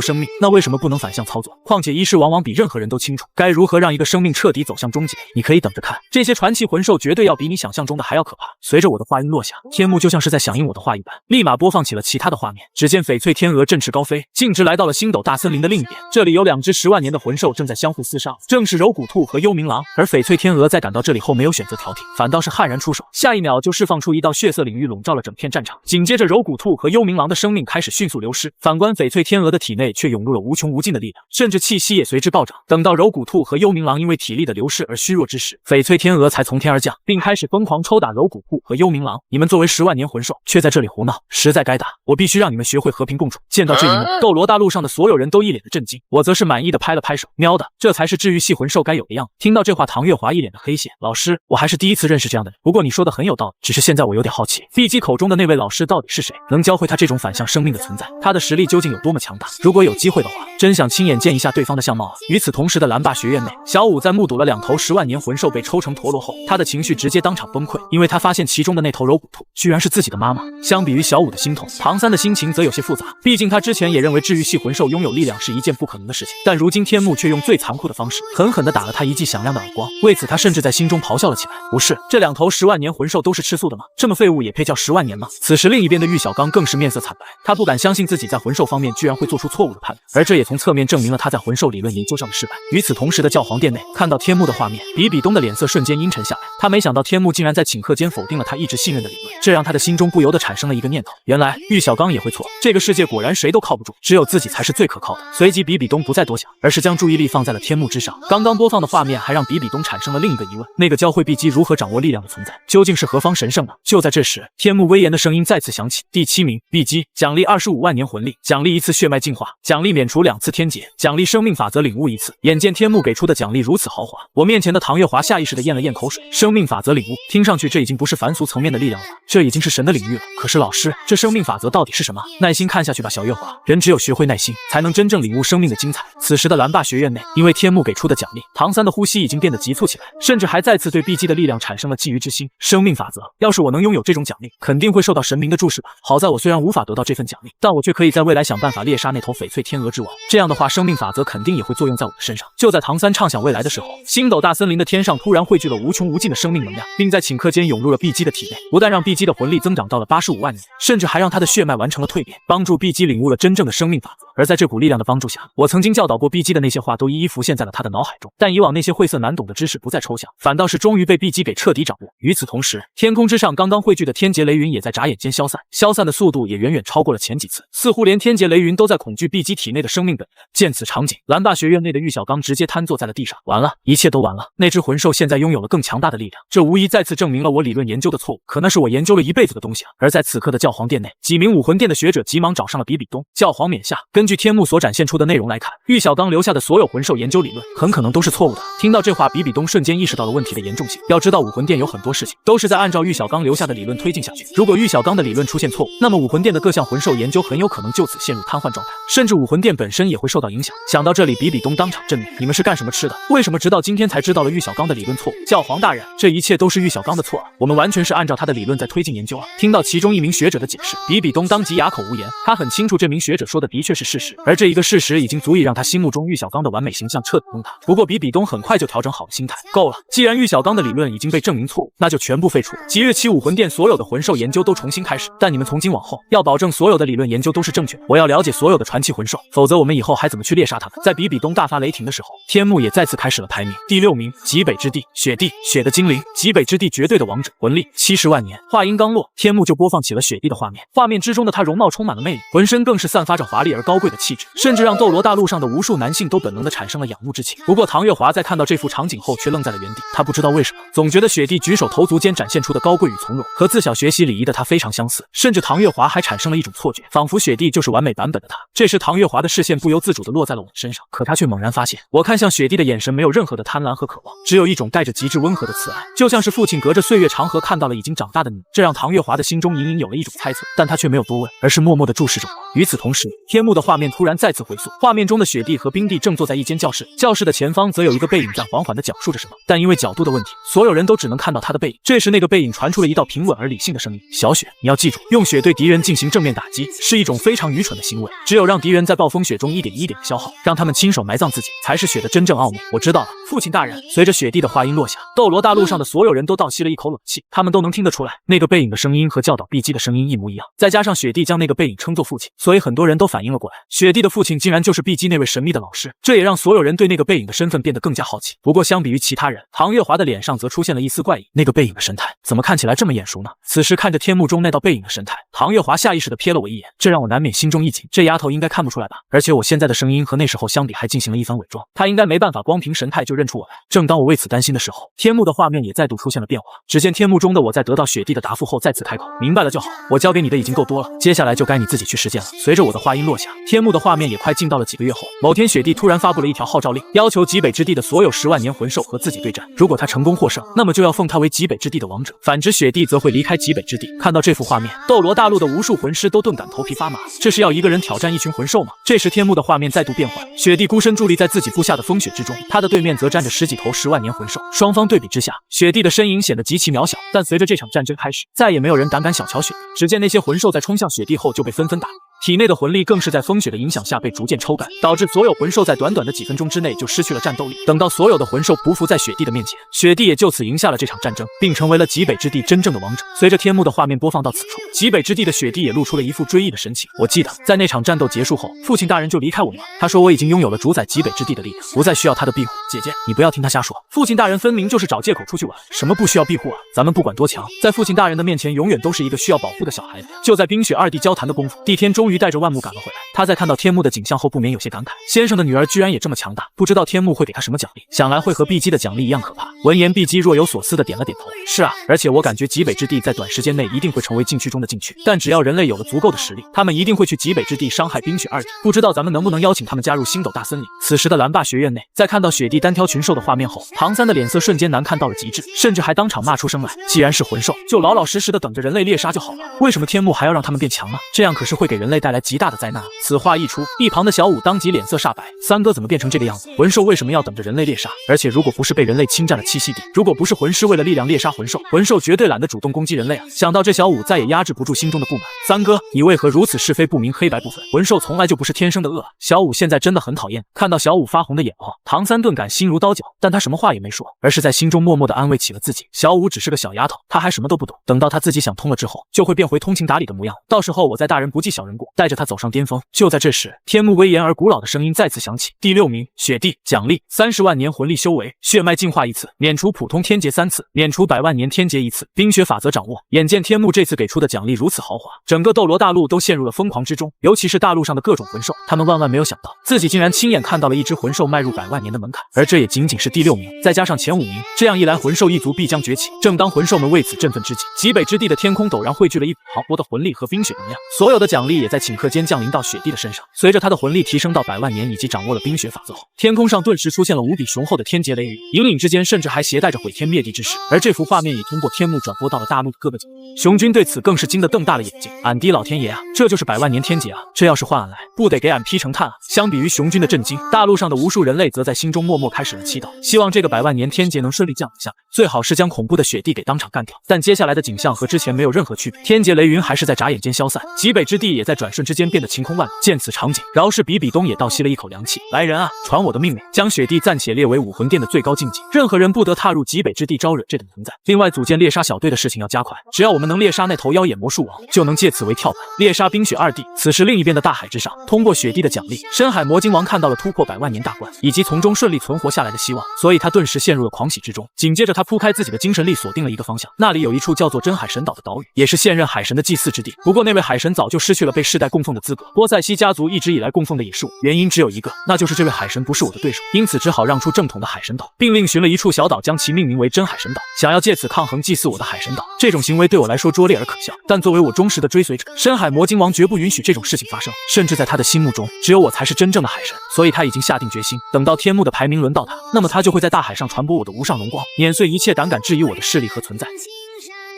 生命，那为什么不能反向操作？况且医师往往比任何人都清楚该如何让一个生命彻底走向终结。你可以等着看，这些传奇魂兽绝对要比你想象中的还要可怕。随着我的话音落下，天幕就像是在响应我的话一般，立马播放起了其他的画面。只见翡翠天鹅振翅高飞，径直来到了星斗大森林的另一边。这里有2只10万年的魂兽正在相互厮杀，正是柔骨兔和幽冥狼。而翡翠天鹅在赶到这里后，没有选择调停，反倒是悍然出手，下一秒就释放出一道血色领域，笼罩了整片战场。紧接着，柔骨兔和幽冥狼的生命开始迅速流失，反观翡翠天鹅的体内却涌入了无穷无尽的力量，甚至气息也随之暴涨。等到柔骨兔和幽冥狼因为体力的流失而虚弱之时，翡翠天鹅才从天而降，并开始疯狂抽打柔骨兔和幽冥狼。你们作为10万年魂兽，却在这里胡闹，实在该打！我必须让你们学会和平共处。见到这一幕，斗罗大陆上的所有人都一脸的震惊，我则是满意的拍了拍手，喵的，这才是治愈系魂兽该有的样子。听到这话，唐月华一脸的黑线，老师，我还是第一次认识这样的人。不过你说的很有道理，只是现在我有点好奇，碧姬口中的那位老师到底是谁？能教会他这种反向生命的存在？他的实力究竟有多么强大？如果有机会的话，真想亲眼见一下对方的相貌啊！与此同时的蓝霸学院内，小五在目睹了2头10万年魂兽被抽成陀螺后，他的情绪直接当场崩溃，因为他发现其中的那头柔骨兔居然是自己的妈妈。相比于小五的心痛，唐三的心情则有些复杂，毕竟他之前也认为治愈系魂兽拥有力量是一件不可能的事情，但如今天幕却用最残酷的方式狠狠地打了他一记响亮的耳光，为此他甚至在心中咆哮了起来。不是，这2头10万年魂兽都是吃素的吗？这么废物也配叫10万年吗？此时另一边的玉小刚更是面色惨白，他不敢相信自己在魂兽方面居然会做出错误的判断，而这也从侧面证明了他在魂兽理论研究上的失败。与此同时的教皇殿内，看到天幕的画面，比比东的脸色瞬间阴沉下来，他没想到天幕竟然在顷刻间否定了他一直信任的理论，这让他的心中不由得产生了一个念头，原来玉小刚也会错，这个世界果然谁都靠不住，只有自己才是最可靠的。随即比比东不再多想，而是将注意力放在了天幕之上。刚刚播放的画面还让比比东产生了另一个疑问，那个教会碧姬如何掌握力量的存在究竟是何方神圣呢？就在这时，天幕威严的声音再次响起，第7名碧姬，奖励25万年魂力，奖励1次血脉进化，奖励免除2次天劫，奖励生命法则领悟1次。眼见天幕给出的奖励如此豪华，我面前的唐月华下意识地咽了咽口水。生命法则领悟，听上去这已经不是凡俗层面的力量了，这已经是神的领域了。可是老师，这生命法则到底是什么？耐心看下去吧，小月华，人只有学会耐心，才能真正领悟生命的精彩。此时的蓝霸学院内，因为天幕给出的奖励，唐三的呼吸已经变得急促起来，甚至还再次对碧姬的力量产生了觊觎之心。生命法则，要是我能拥有这种奖励，肯定会受到神明的注视吧。好在我虽然无法得到这份奖励，但我却可以在未来想办法猎杀那头翡翠天鹅之王，这样的话，生命法则肯定也会作用在我的身上。就在唐三畅想未来的时候，星斗大森林的天上突然汇聚了无穷无尽的生命能量，并在顷刻间涌入了碧姬的体内，不但让碧姬的魂力增长到了85万年，甚至还让她的血脉完成了蜕变，帮助碧姬领悟了真正的生命法则。而在这股力量的帮助下，我曾经教导过碧姬的那些话都一一浮现在了她的脑海中，但以往那些晦涩难懂的知识不再抽象，反倒是终于被碧姬给彻底掌握。与此同时，天空之上刚刚汇聚的天劫雷云也在眨眼间消散，消散的速度也远远超过了前几次，似乎连天劫雷云都在恐惧碧姬体内的生命本源。见此场景，蓝霸学院内的玉小刚直接瘫坐在了地上，完了，一切都完了。那只魂兽现在拥有了更强大的力量，这无疑再次证明了我理论研究的错误，可那是我研究了一辈子的东西啊。而在此刻的教皇殿内，几名武魂殿的学者急忙找上了比比东。教皇冕下，根据天幕所展现出的内容来看，玉小刚留下的所有魂兽研究理论很可能都是错误的。听到这话，比比东瞬间意识到了问题的严重性。要知道武魂殿有很多事情都是在按照玉小刚留下的理论推进下去，如果玉小刚的理论出现错误，那么武魂殿的各项魂兽研究很有可能就此陷入瘫痪状态，甚至武魂殿本身也会受到影响。想到这里，比比东当场震怒，你们是干什么吃的？为什么直到今天才知道了玉小刚的理论错误？教皇大人，这一切都是玉小刚的错啊，我们完全是按照他的理论在推进研究啊。听到其中一名学者的解释，比比东当即哑口无言。他很清楚这名学者说的的确是事实，而这一个事实已经足以让他心目中玉小刚的完美形象彻底崩塌。不过比比东很快就调整好了心态，够了，既然玉小刚的理论已经被证明错误，那就全部废除，即日起武魂殿所有的魂兽研究都重新开始，但你们从今往后要保证所有的理论研究都是正确，我要了解所有的传奇魂兽，否则我们以后还怎么去猎杀他们？在比比东大发雷霆的时候，天幕也再次开始了排名。第6名，极北之地，雪地，雪的精灵，极北之地绝对的王者，魂力70万年。话音刚落，天幕就播放起了雪地的画面，画面之中的他容貌充满了魅力，浑身更是散发着华丽而高贵贵的气质，甚至让斗罗大陆上的无数男性都本能地产生了仰慕之情。不过唐月华在看到这幅场景后却愣在了原地，他不知道为什么，总觉得雪帝举手投足间展现出的高贵与从容，和自小学习礼仪的他非常相似，甚至唐月华还产生了一种错觉，仿佛雪帝就是完美版本的他。这时唐月华的视线不由自主地落在了我身上，可他却猛然发现，我看向雪帝的眼神没有任何的贪婪和渴望，只有一种带着极致温和的慈爱，就像是父亲隔着岁月长河看到了已经长大的你。这让唐月华的心中隐隐有了一种猜测，但他却没有多问，而是默默地注视着我。与此同时，天幕的画面突然再次回溯，画面中的雪帝和冰帝正坐在一间教室，教室的前方则有一个背影在缓缓地讲述着什么，但因为角度的问题，所有人都只能看到他的背影。这时那个背影传出了一道平稳而理性的声音：小雪，你要记住，用血对敌人进行正面打击是一种非常愚蠢的行为，只有让敌人在暴风雪中一点一点的消耗，让他们亲手埋葬自己，才是雪的真正奥秘。我知道了，父亲大人。随着雪帝的话音落下，斗罗大陆上的所有人都倒吸了一口冷气，他们都能听得出来，那个背影的声音和教导碧姬的声音一模一样，再加上雪帝将那个背影称作父亲，所以很多人都反应了过来，雪帝的父亲竟然就是碧姬那位神秘的老师，这也让所有人对那个背影的身份变得更加好奇。不过相比于其他人，唐月华的脸上则出现了一丝怪异，那个背影的神态怎么看起来这么眼熟呢？此时看着天幕中那道背影的神态，唐月华下意识地瞥了我一眼，这让我难免心中一紧，这丫头应该看不出来吧？而且我现在的声音和那时候相比还进行了一番伪装，她应该没办法光凭神态就认出我来。正当我为此担心的时候，天幕的画面也再度出现了变化，只见天幕中的我在得到雪帝的答复后再次开口：明白了就好，我教给你的已经够多了，接下来就该你自己去实践了。随着我的话音落下，天幕的画面也快进到了几个月后，某天雪帝突然发布了一条号召令，要求极北之地的所有10万年魂兽和自己对战，如果他成功获胜，那么就要奉他为极北之地的王者，反之雪帝则会离开极北之地。看到这幅画面，斗罗大陆的无数魂师都顿感头皮发麻，这是要一个人挑战一群魂兽吗？这时天幕的画面再度变换，雪帝孤身伫立在自己布下的风雪之中，他的对面则站着10几头10万年魂兽，双方对比之下，雪帝的身影显得极其渺小。但随着这场战争开始，再也没有人胆敢小瞧雪帝，只见那些魂兽在冲向雪帝后就被纷纷打落，体内的魂力更是在风雪的影响下被逐渐抽干，导致所有魂兽在短短的几分钟之内就失去了战斗力。等到所有的魂兽匍匐在雪帝的面前，雪帝也就此赢下了这场战争，并成为了极北之地真正的王者。随着天幕的画面播放到此处，极北之地的雪帝也露出了一副追忆的神情。我记得在那场战斗结束后，父亲大人就离开我们了，他说我已经拥有了主宰极北之地的力量，不再需要他的庇护。姐姐，你不要听他瞎说，父亲大人分明就是找借口出去玩，什么不需要庇护啊？咱们不管多强，在父亲大人的面前永远都是一个需要保护的小孩子。就在冰雪二弟交谈的功夫，帝天终于带着万木赶了回来。他在看到天幕的景象后不免有些感慨，先生的女儿居然也这么强大，不知道天幕会给他什么奖励，想来会和碧姬的奖励一样可怕。闻言，碧姬若有所思的点了点头，是啊，而且我感觉极北之地在短时间内一定会成为禁区中的禁区，但只要人类有了足够的实力，他们一定会去极北之地伤害冰雪二弟，不知道咱们能不能邀请他们加入星斗大森林。此时的蓝霸学院内，在看到雪帝单挑群兽的画面后，唐三的脸色瞬间难看到了极致，甚至还当场骂出声来，既然是魂兽，就老老实实的等着人类猎杀就好了，为什么天幕还要让他们变强呢？这样可是会给人类带来极大的灾难啊。此话一出，一旁的小五当即脸色煞白，三哥怎么变成这个样子？魂兽为什么要等着人类猎杀？而且如果不是被人类侵占了栖息地，如果不是魂师为了力量猎杀魂兽，魂兽绝对懒得主动攻击人类啊！想到这，小五再也压制不住心中的不满。三哥，你为何如此是非不明，黑白不分？魂兽从来就不是天生的恶啊！小五现在真的很讨厌。看到小五发红的眼眶，唐三顿感心如刀绞，但他什么话也没说，而是在心中默默地安慰起了自己。小五只是个小丫头，她还什么都不懂，等到她自己想通了之后，就会变回通情达理的模样。到时候我再大人不计小人过，带着她走上巅峰。就在这时，天幕威严而古老的声音再次响起：第6名，雪帝，奖励30万年魂力修为，血脉进化1次，免除普通天劫3次，免除100万年天劫1次，冰雪法则掌握。眼见天幕这次给出的奖励如此豪华，整个斗罗大陆都陷入了疯狂之中，尤其是大陆上的各种魂兽，他们万万没有想到，自己竟然亲眼看到了一只魂兽迈入100万年的门槛，而这也仅仅是第6名，再加上前5名，这样一来魂兽一族必将崛起。正当魂兽们为此振奋之际，极北之地的天空陡然汇聚了一股磅礴的魂力和冰雪能量，所有的奖励也在顷刻间降临到雪帝的身上。随着他的魂力提升到100万年以及掌握了冰雪法则后，天空上顿时出现了无比雄厚的天劫雷雨，隐隐之间甚至还携带着毁天灭地之势。而这幅画面也通过天幕转播到了大陆的各个角落，雄军对此更是惊得瞪大了眼睛。俺的老天爷啊，这就是100万年天劫啊！这要是换俺来，不得给俺劈成炭啊！相比于雄军的震惊，大陆上的无数人类则在心中默默开始了祈祷，希望这个100万年天劫能顺利降临下来，最好是将恐怖的雪帝给当场干掉。但接下来的景象和之前没有任何区别，天劫雷云还是在眨眼间消散，极北之地也在转瞬之间变得晴空万里。见此场景，饶是比比东也倒吸了一口凉气。来人啊，传我的命令，将雪帝暂且列为武魂殿的最高禁忌，任何人不得踏入极北之地招惹这等存在。另外，组建猎杀小队的事情要加快，只要我们能猎杀那头妖眼魔术王，就能借此为跳板猎杀冰雪二弟。此时另一边的大海之上，通过雪帝的奖励，深海魔晶王看到了突破100万年大关以及从中顺利存活下来的希望，所以他顿时陷入了狂喜之中。紧接着他铺开自己的精神力，锁定了一个方向，那里有一处叫做真海神岛的岛屿，也是现任海神的祭祀之地。不过那位海神早就失去了被世世代供奉的资格。波塞西家族一直以来供奉的也是我，原因只有一个，那就是这位海神不是我的对手，因此只好让出正统的海神岛，并另寻了一处小岛，将其命名为真海神岛，想要借此抗衡祭祀我的海神岛。这种行为对我来说拙劣而可笑，但作为我忠实的追随者，深海魔晶王绝不允许这种事情发生，甚至在他的心目中，只有我才是真正的海神，所以他已经下定决心，等到天幕的排名轮到他，那么他就会在大海上传播我的无上荣光，碾碎一切胆敢质疑我的势力和存在。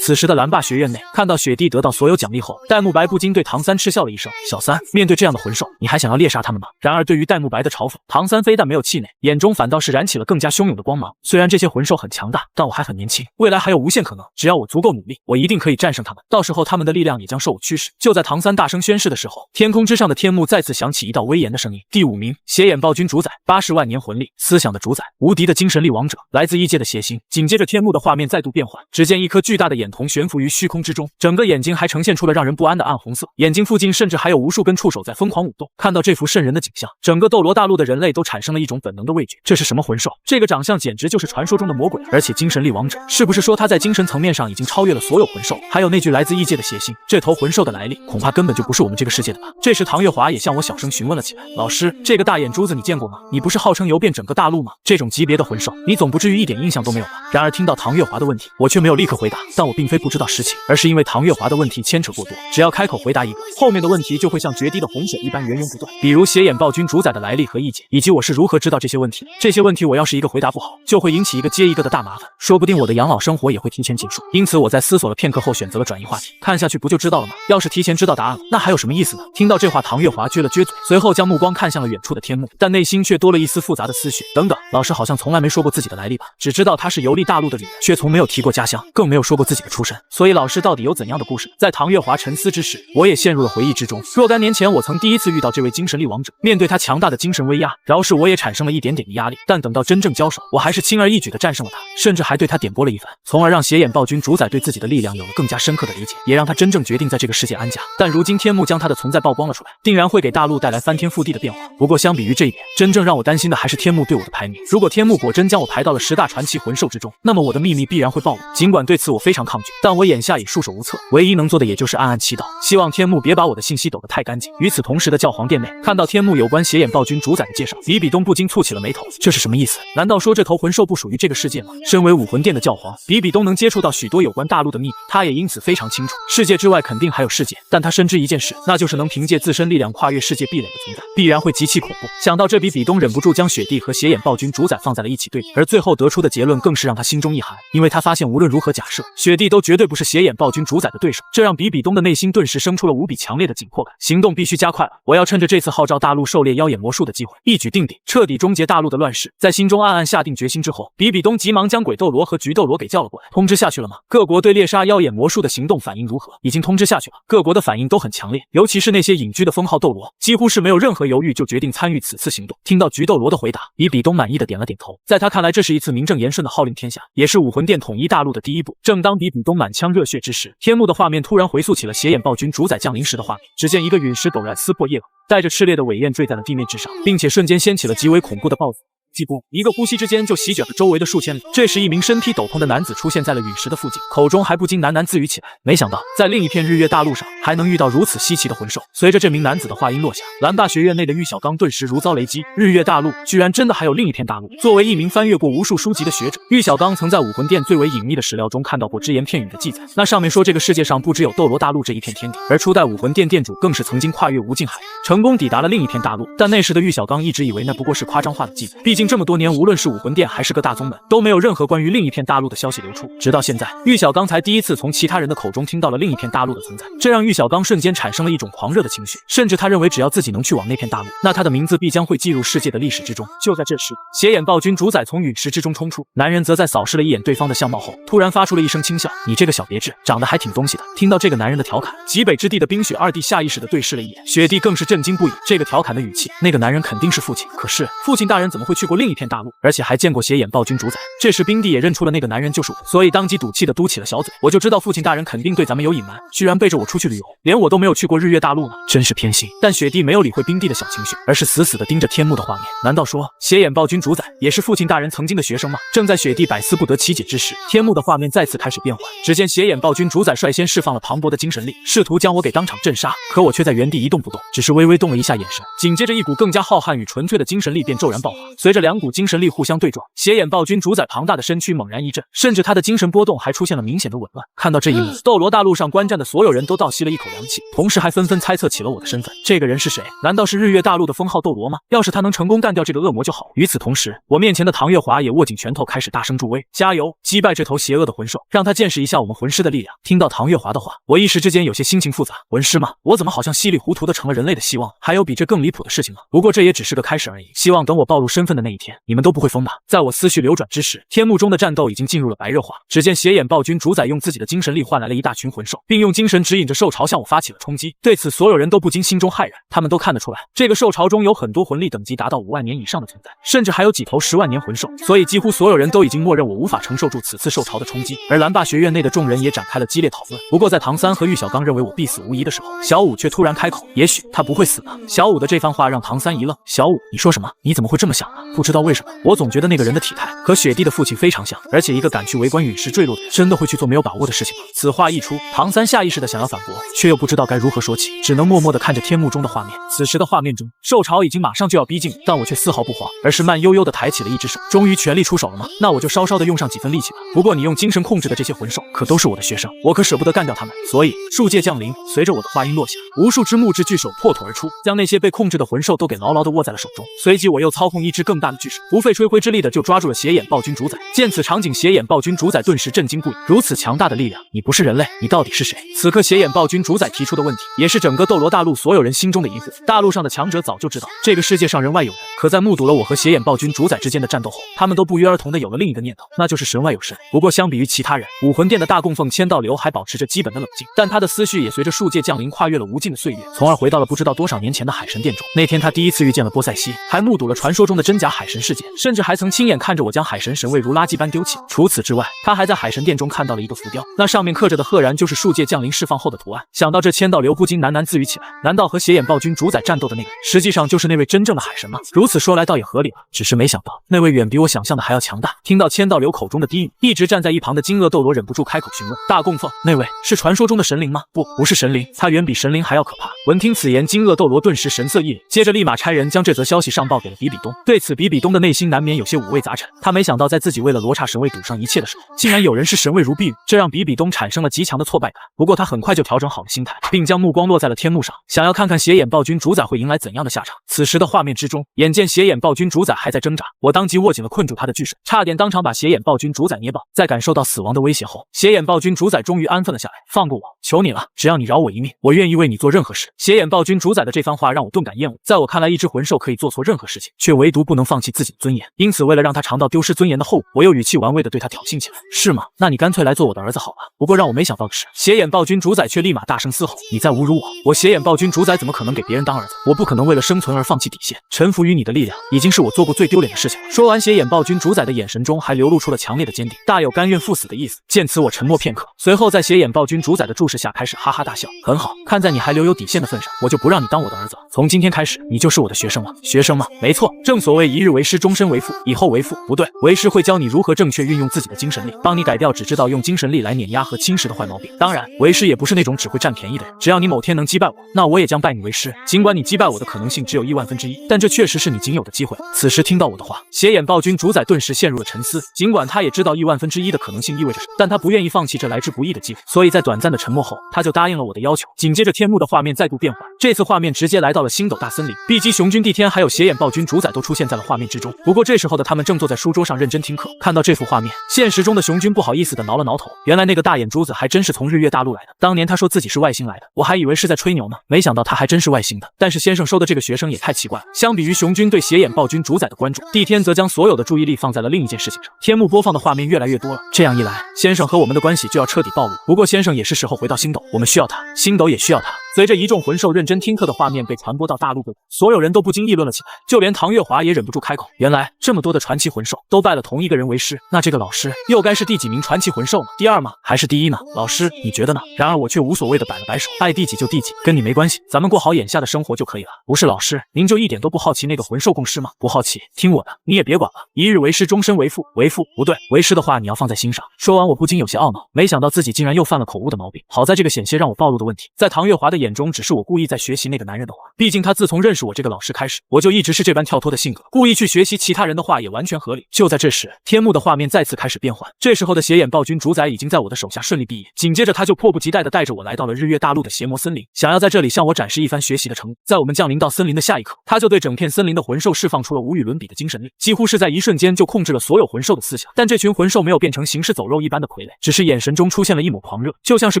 此时的蓝霸学院内，看到雪帝得到所有奖励后，戴沐白不禁对唐三嗤笑了一声：“小三，面对这样的魂兽，你还想要猎杀他们吗？”然而对于戴沐白的嘲讽，唐三非但没有气馁，眼中反倒是燃起了更加汹涌的光芒。虽然这些魂兽很强大，但我还很年轻，未来还有无限可能。只要我足够努力，我一定可以战胜他们。到时候他们的力量也将受我驱使。就在唐三大声宣誓的时候，天空之上的天幕再次响起一道威严的声音：“第5名，邪眼暴君主宰，80万年魂力，思想的主宰，无敌的精神力王者，来自异界的邪星。”紧接着天幕的画面再度变换，只见一颗巨大的眼瞳悬浮于虚空之中，整个眼睛还呈现出了让人不安的暗红色，眼睛附近甚至还有无数根触手在疯狂舞动。看到这幅瘆人的景象，整个斗罗大陆的人类都产生了一种本能的畏惧。这是什么魂兽？这个长相简直就是传说中的魔鬼，而且精神力王者，是不是说他在精神层面上已经超越了所有魂兽？还有那具来自异界的邪星，这头魂兽的来历恐怕根本就不是我们这个世界的吧？这时唐月华也向我小声询问了起来：“老师，这个大眼珠子你见过吗？你不是号称游遍整个大陆吗？这种级别的魂兽，你总不至于一点印象都没有吧？”然而听到唐月华的问题，我却没有立刻回答，但我并非不知道实情，而是因为唐月华的问题牵扯过多，只要开口回答一个，后面的问题就会像决堤的洪水一般源源不断。比如邪眼暴君主宰的来历和意见，以及我是如何知道这些问题的。这些问题我要是一个回答不好，就会引起一个接一个的大麻烦，说不定我的养老生活也会提前结束。因此我在思索了片刻后选择了转移话题，看下去不就知道了吗？要是提前知道答案了，那还有什么意思呢？听到这话，唐月华撅了撅嘴，随后将目光看向了远处的天幕，但内心却多了一丝复杂的思绪。等等，老师好像从来没说过自己的来历吧？只知道他是游历大陆的旅人，却从没有提过家乡，更没有说过自己的出身。所以老师到底有怎样的故事？在唐月华沉思之时，我也陷入了回忆之中。若干年前，我曾第一次遇到这位精神力王者，面对他强大的精神威压，饶是我也产生了一点点的压力。但等到真正交手，我还是轻而易举地战胜了他，甚至还对他点拨了一番，从而让邪眼暴君主宰对自己的力量有了更加深刻的理解，也让他真正决定在这个世界安家。但如今天幕将他的存在曝光了出来，定然会给大陆带来翻天覆地的变化。不过相比于这一点，真正让我担心的还是天幕对我的排名。如果天幕果真将我排到了10大传奇魂兽之中，那么我的秘密必然会暴露。尽管对此我非常抗拒，但我眼下也束手无策，唯一能做的也就是暗暗祈祷，希望天幕别把我的信息抖得太干净。与此同时的教皇殿内，看到天幕有关邪眼暴君主宰的介绍，比比东不禁蹙起了眉头。这是什么意思？难道说这头魂兽不属于这个世界吗？身为武魂殿的教皇，比比东能接触到许多有关大陆的秘密，他也因此非常清楚，世界之外肯定还有世界。但他深知一件事，那就是能凭借自身力量跨越世界壁垒的存在，必然会极其恐怖。想到这比比东忍不住将雪帝和邪眼暴君主宰放在了一起对比，而最后得出的结论更是让他心中一寒，因为他发现无论如何假设，雪帝都绝对不是邪眼暴君主宰的对手，这让比比东的内心顿时生出了无比强烈的紧迫感。行动必须加快了，我要趁着这次号召大陆狩猎妖眼魔术的机会，一举定鼎，彻底终结大陆的乱世。在心中暗暗下定决心之后，比比东急忙将鬼斗罗和菊斗罗给叫了过来。通知下去了吗？各国对猎杀妖眼魔术的行动反应如何？已经通知下去了，各国的反应都很强烈，尤其是那些隐居的封号斗罗，几乎是没有任何犹豫就决定参与此次行动。听到菊斗罗的回答，比比东满意的点了点头。在他看来，这是一次名正言顺的号令天下，也是武魂殿统一大陆的第一步。正当比比东满腔热血之时，天幕的画面突然回溯起了邪眼暴君主宰降临时的画面。只见一个陨石陡然撕破夜空，带着炽烈的尾焰坠在了地面之上，并且瞬间掀起了极为恐怖的暴风。几步，一个呼吸之间就席卷了周围的数千里。这时，一名身披斗篷的男子出现在了陨石的附近，口中还不禁喃喃自语起来。没想到，在另一片日月大陆上，还能遇到如此稀奇的魂兽。随着这名男子的话音落下，蓝霸学院内的玉小刚顿时如遭雷击。日月大陆居然真的还有另一片大陆！作为一名翻阅过无数书籍的学者，玉小刚曾在武魂殿最为隐秘的史料中看到过只言片语的记载。那上面说，这个世界上不只有斗罗大陆这一片天地，而初代武魂殿殿主更是曾经跨越无尽海域，成功抵达了另一片大陆。但那时的玉小刚一直以为那不过是夸张化的记载，毕竟这么多年，无论是武魂殿还是各大宗门，都没有任何关于另一片大陆的消息流出。直到现在，玉小刚才第一次从其他人的口中听到了另一片大陆的存在，这让玉小刚瞬间产生了一种狂热的情绪，甚至他认为只要自己能去往那片大陆，那他的名字必将会记入世界的历史之中。就在这时，邪眼暴君主宰从陨石之中冲出，男人则在扫视了一眼对方的相貌后，突然发出了一声轻笑：“你这个小别致，长得还挺东西的。”听到这个男人的调侃，极北之地的冰雪二弟下意识地对视了一眼，雪帝更是震惊不已。这个调侃的语气，那个男人肯定是父亲，可是父亲大人怎么会去过过另一片大陆，而且还见过斜眼暴君主宰。这时冰帝也认出了那个男人就是我，所以当即赌气的嘟起了小嘴。我就知道父亲大人肯定对咱们有隐瞒，居然背着我出去旅游，连我都没有去过日月大陆呢，真是偏心。但雪帝没有理会冰帝的小情绪，而是死死的盯着天幕的画面。难道说斜眼暴君主宰也是父亲大人曾经的学生吗？正在雪帝百思不得其解之时，天幕的画面再次开始变换。只见斜眼暴君主宰率先释放了磅礴的精神力，试图将我给当场震杀，可我却在原地一动不动，只是微微动了一下眼神。紧接着一股更加浩瀚与纯粹的精神力便骤然爆发。随着两股精神力互相对撞，斜眼暴君主宰庞大的身躯猛然一震，甚至他的精神波动还出现了明显的紊乱。看到这一幕，斗罗大陆上观战的所有人都倒吸了一口凉气，同时还纷纷猜测起了我的身份。这个人是谁？难道是日月大陆的封号斗罗吗？要是他能成功干掉这个恶魔就好。与此同时，我面前的唐月华也握紧拳头，开始大声助威：加油，击败这头邪恶的魂兽，让他见识一下我们魂师的力量。听到唐月华的话，我一时之间有些心情复杂。魂师吗？我怎么好像稀里糊涂的成了人类的希望？还有比这更离谱的事情吗？不过这也只是个开始而已，希望等我暴露身份的那一天，你们都不会疯吧。在我思绪流转之时，天幕中的战斗已经进入了白热化。只见斜眼暴君主宰用自己的精神力换来了一大群魂兽，并用精神指引着兽巢向我发起了冲击。对此，所有人都不禁心中骇然，他们都看得出来，这个兽巢中有很多魂力等级达到5万年以上的存在，甚至还有几头10万年魂兽，所以几乎所有人都已经默认我无法承受住此次兽巢的冲击。而蓝霸学院内的众人也展开了激烈讨论。不过在唐三和玉小刚认为我必死无疑的时候，小五却突然开口：也许他不会死呢。小五的这番话让唐三一愣：小五，你说什么？你怎么会这么想呢？不知道为什么，我总觉得那个人的体态和雪帝的父亲非常像，而且一个敢去围观陨石坠落的人，真的会去做没有把握的事情吗？此话一出，唐三下意识的想要反驳，却又不知道该如何说起，只能默默的看着天幕中的画面。此时的画面中，兽巢已经马上就要逼近，但我却丝毫不慌，而是慢悠悠的抬起了一只手。终于全力出手了吗？那我就稍稍的用上几分力气吧。不过你用精神控制的这些魂兽可都是我的学生，我可舍不得干掉他们。所以树界降临。随着我的话音落下，无数只木质巨手破土而出，将那些被控制的魂兽都给牢牢的握在了手中。随即我又操控一只更大的巨手，不费吹灰之力的就抓住了斜眼暴君主宰。见此场景，斜眼暴君主宰顿时震惊不已。如此强大的力量，你不是人类，你到底是谁？此刻斜眼暴君主宰提出的问题，也是整个斗罗大陆所有人心中的疑惑。大陆上的强者早就知道这个世界上人外有人，可在目睹了我和斜眼暴君主宰之间的战斗后，他们都不约而同的有了另一个念头，那就是神外有神。不过相比于其他人，武魂殿的大供奉千道流还保持着基本的冷静，但他的思绪也随着树界降临跨越了无尽的岁月，从而回到了不知道多少年前的海神殿中。那天他第一次遇见了波塞西，还目睹了传说中的真假海神事件，甚至还曾亲眼看着我将海神神位如垃圾般丢弃。除此之外，他还在海神殿中看到了一个浮雕，那上面刻着的赫然就是树界降临释放后的图案。想到这，千道流不禁喃喃自语起来，难道和斜眼暴君主宰战斗的那个人，实际上就是那位真正的海神吗？如此说来倒也合理了，只是没想到那位远比我想象的还要强大。听到千道流口中的低语，一直站在一旁的金鳄斗罗忍不住开口询问：大供奉，那位是传说中的神灵吗？不是神灵，他远比神灵还要可怕。闻听此言，金鳄斗罗顿时神色一凛，接着立马差人将这则消息上报给了比比东。对此，比比东的内心难免有些五味杂陈，他没想到在自己为了罗刹神位赌上一切的时候，竟然有人视神位如碧玉，这让比比东产生了极强的挫败感。不过他很快就调整好了心态，并将目光落在了天幕上，想要看看斜眼暴君主宰会迎来怎样的下场。此时的画面之中，眼见斜眼暴君主宰还在挣扎，我当即握紧了困住他的巨手，差点当场把斜眼暴君主宰捏爆。在感受到死亡的威胁后，斜眼暴君主宰终于安分了下来，放过我，求你了，只要你饶我一命，我愿意为你做任何事。斜眼暴君主宰的这番话让我顿感厌恶，在我看来，一只魂兽可以做错任何事情，却唯独不能放弃自己的尊严。因此为了让他尝到丢失尊严的后果，我又语气玩味的对他挑衅起来：是吗？那你干脆来做我的儿子好了。不过让我没想到的是，斜眼暴君主宰却立马大声嘶吼：你在侮辱我！我斜眼暴君主宰怎么可能给别人当儿子？我不可能为了生存而放弃底线，臣服于你的力量已经是我做过最丢脸的事情了。说完，斜眼暴君主宰的眼神中还流露出了强烈的坚定，大有甘愿赴死的意思。见此，我沉默片刻，随后在斜眼暴君主宰的注视下开始哈哈大笑。很好，看在你还留有底线的份上，我就不让你当我的儿子了。从今天开始，你就是我的学生了。学生吗？没错，正所谓一日为师，终身为父。以后为父不对，为师会教你如何正确运用自己的精神力，帮你改掉只知道用精神力来碾压和侵蚀的坏毛病。当然，为师也不是那种只会占便宜的人，只要你某天能击败我，那我也将拜你为师。尽管你击败我的可能性只有1/100000，但这确实是你仅有的机会。此时听到我的话，斜眼暴君主宰顿时陷入了沉思。尽管他也知道1/1000的可能性意味着什么，但他不愿意放弃这来之不易的机会，所以在短暂的沉默后，他就答应了我的要求。紧接着天幕的画面再度变换，这次画面直接来到了星斗大森林，碧姬雄君帝天还有斜眼暴君主宰都出现在了画面之中。不过这时候的他们正坐在书桌上认真听课。看到这幅画面，现实中的雄君不好意思的挠了挠头，原来那个大眼珠子还真是从日月大陆来的。当年他说自己是外星来的，我还以为是在吹牛呢，没想到他还真是外星的。但是先生收的这个学生也太奇怪了，相比于雄君军对邪眼暴君主宰的关注，帝天则将所有的注意力放在了另一件事情上。天幕播放的画面越来越多了，这样一来，先生和我们的关系就要彻底暴露。不过先生也是时候回到星斗，我们需要他，星斗也需要他。随着一众魂兽认真听课的画面被传播到大陆各国，所有人都不禁议论了起来，就连唐月华也忍不住开口。原来这么多的传奇魂兽都拜了同一个人为师，那这个老师又该是第几名传奇魂兽呢？第二吗？还是第一呢？老师，你觉得呢？然而我却无所谓的摆了摆手，爱第几就第几，跟你没关系，咱们过好眼下的生活就可以了。不是老师，您就一点都不好奇那个魂兽共师吗？不好奇，听我的，你也别管了，一日为师，终身为父。为父不对，为师的话你要放在心上。说完，我不禁有些懊恼，没想到自己竟然又犯了口误的毛病。好在这个险些让我暴露的问题，在唐月华的眼中，只是我故意在学习那个男人的话。毕竟他自从认识我这个老师开始，我就一直是这般跳脱的性格，故意去学习其他人的话也完全合理。就在这时，天幕的画面再次开始变换，这时候的邪眼暴君主宰已经在我的手下顺利毕业，紧接着他就迫不及待地带着我来到了日月大陆的邪魔森林，想要在这里向我展示一番学习的成果。在我们降临到森林的下一刻，他就对整片森林的魂兽释放出了无与伦比的精神力，几乎是在一瞬间就控制了所有魂兽的思想。但这群魂兽没有变成行尸走肉一般的傀儡，只是眼神中出现了一抹狂热，就像是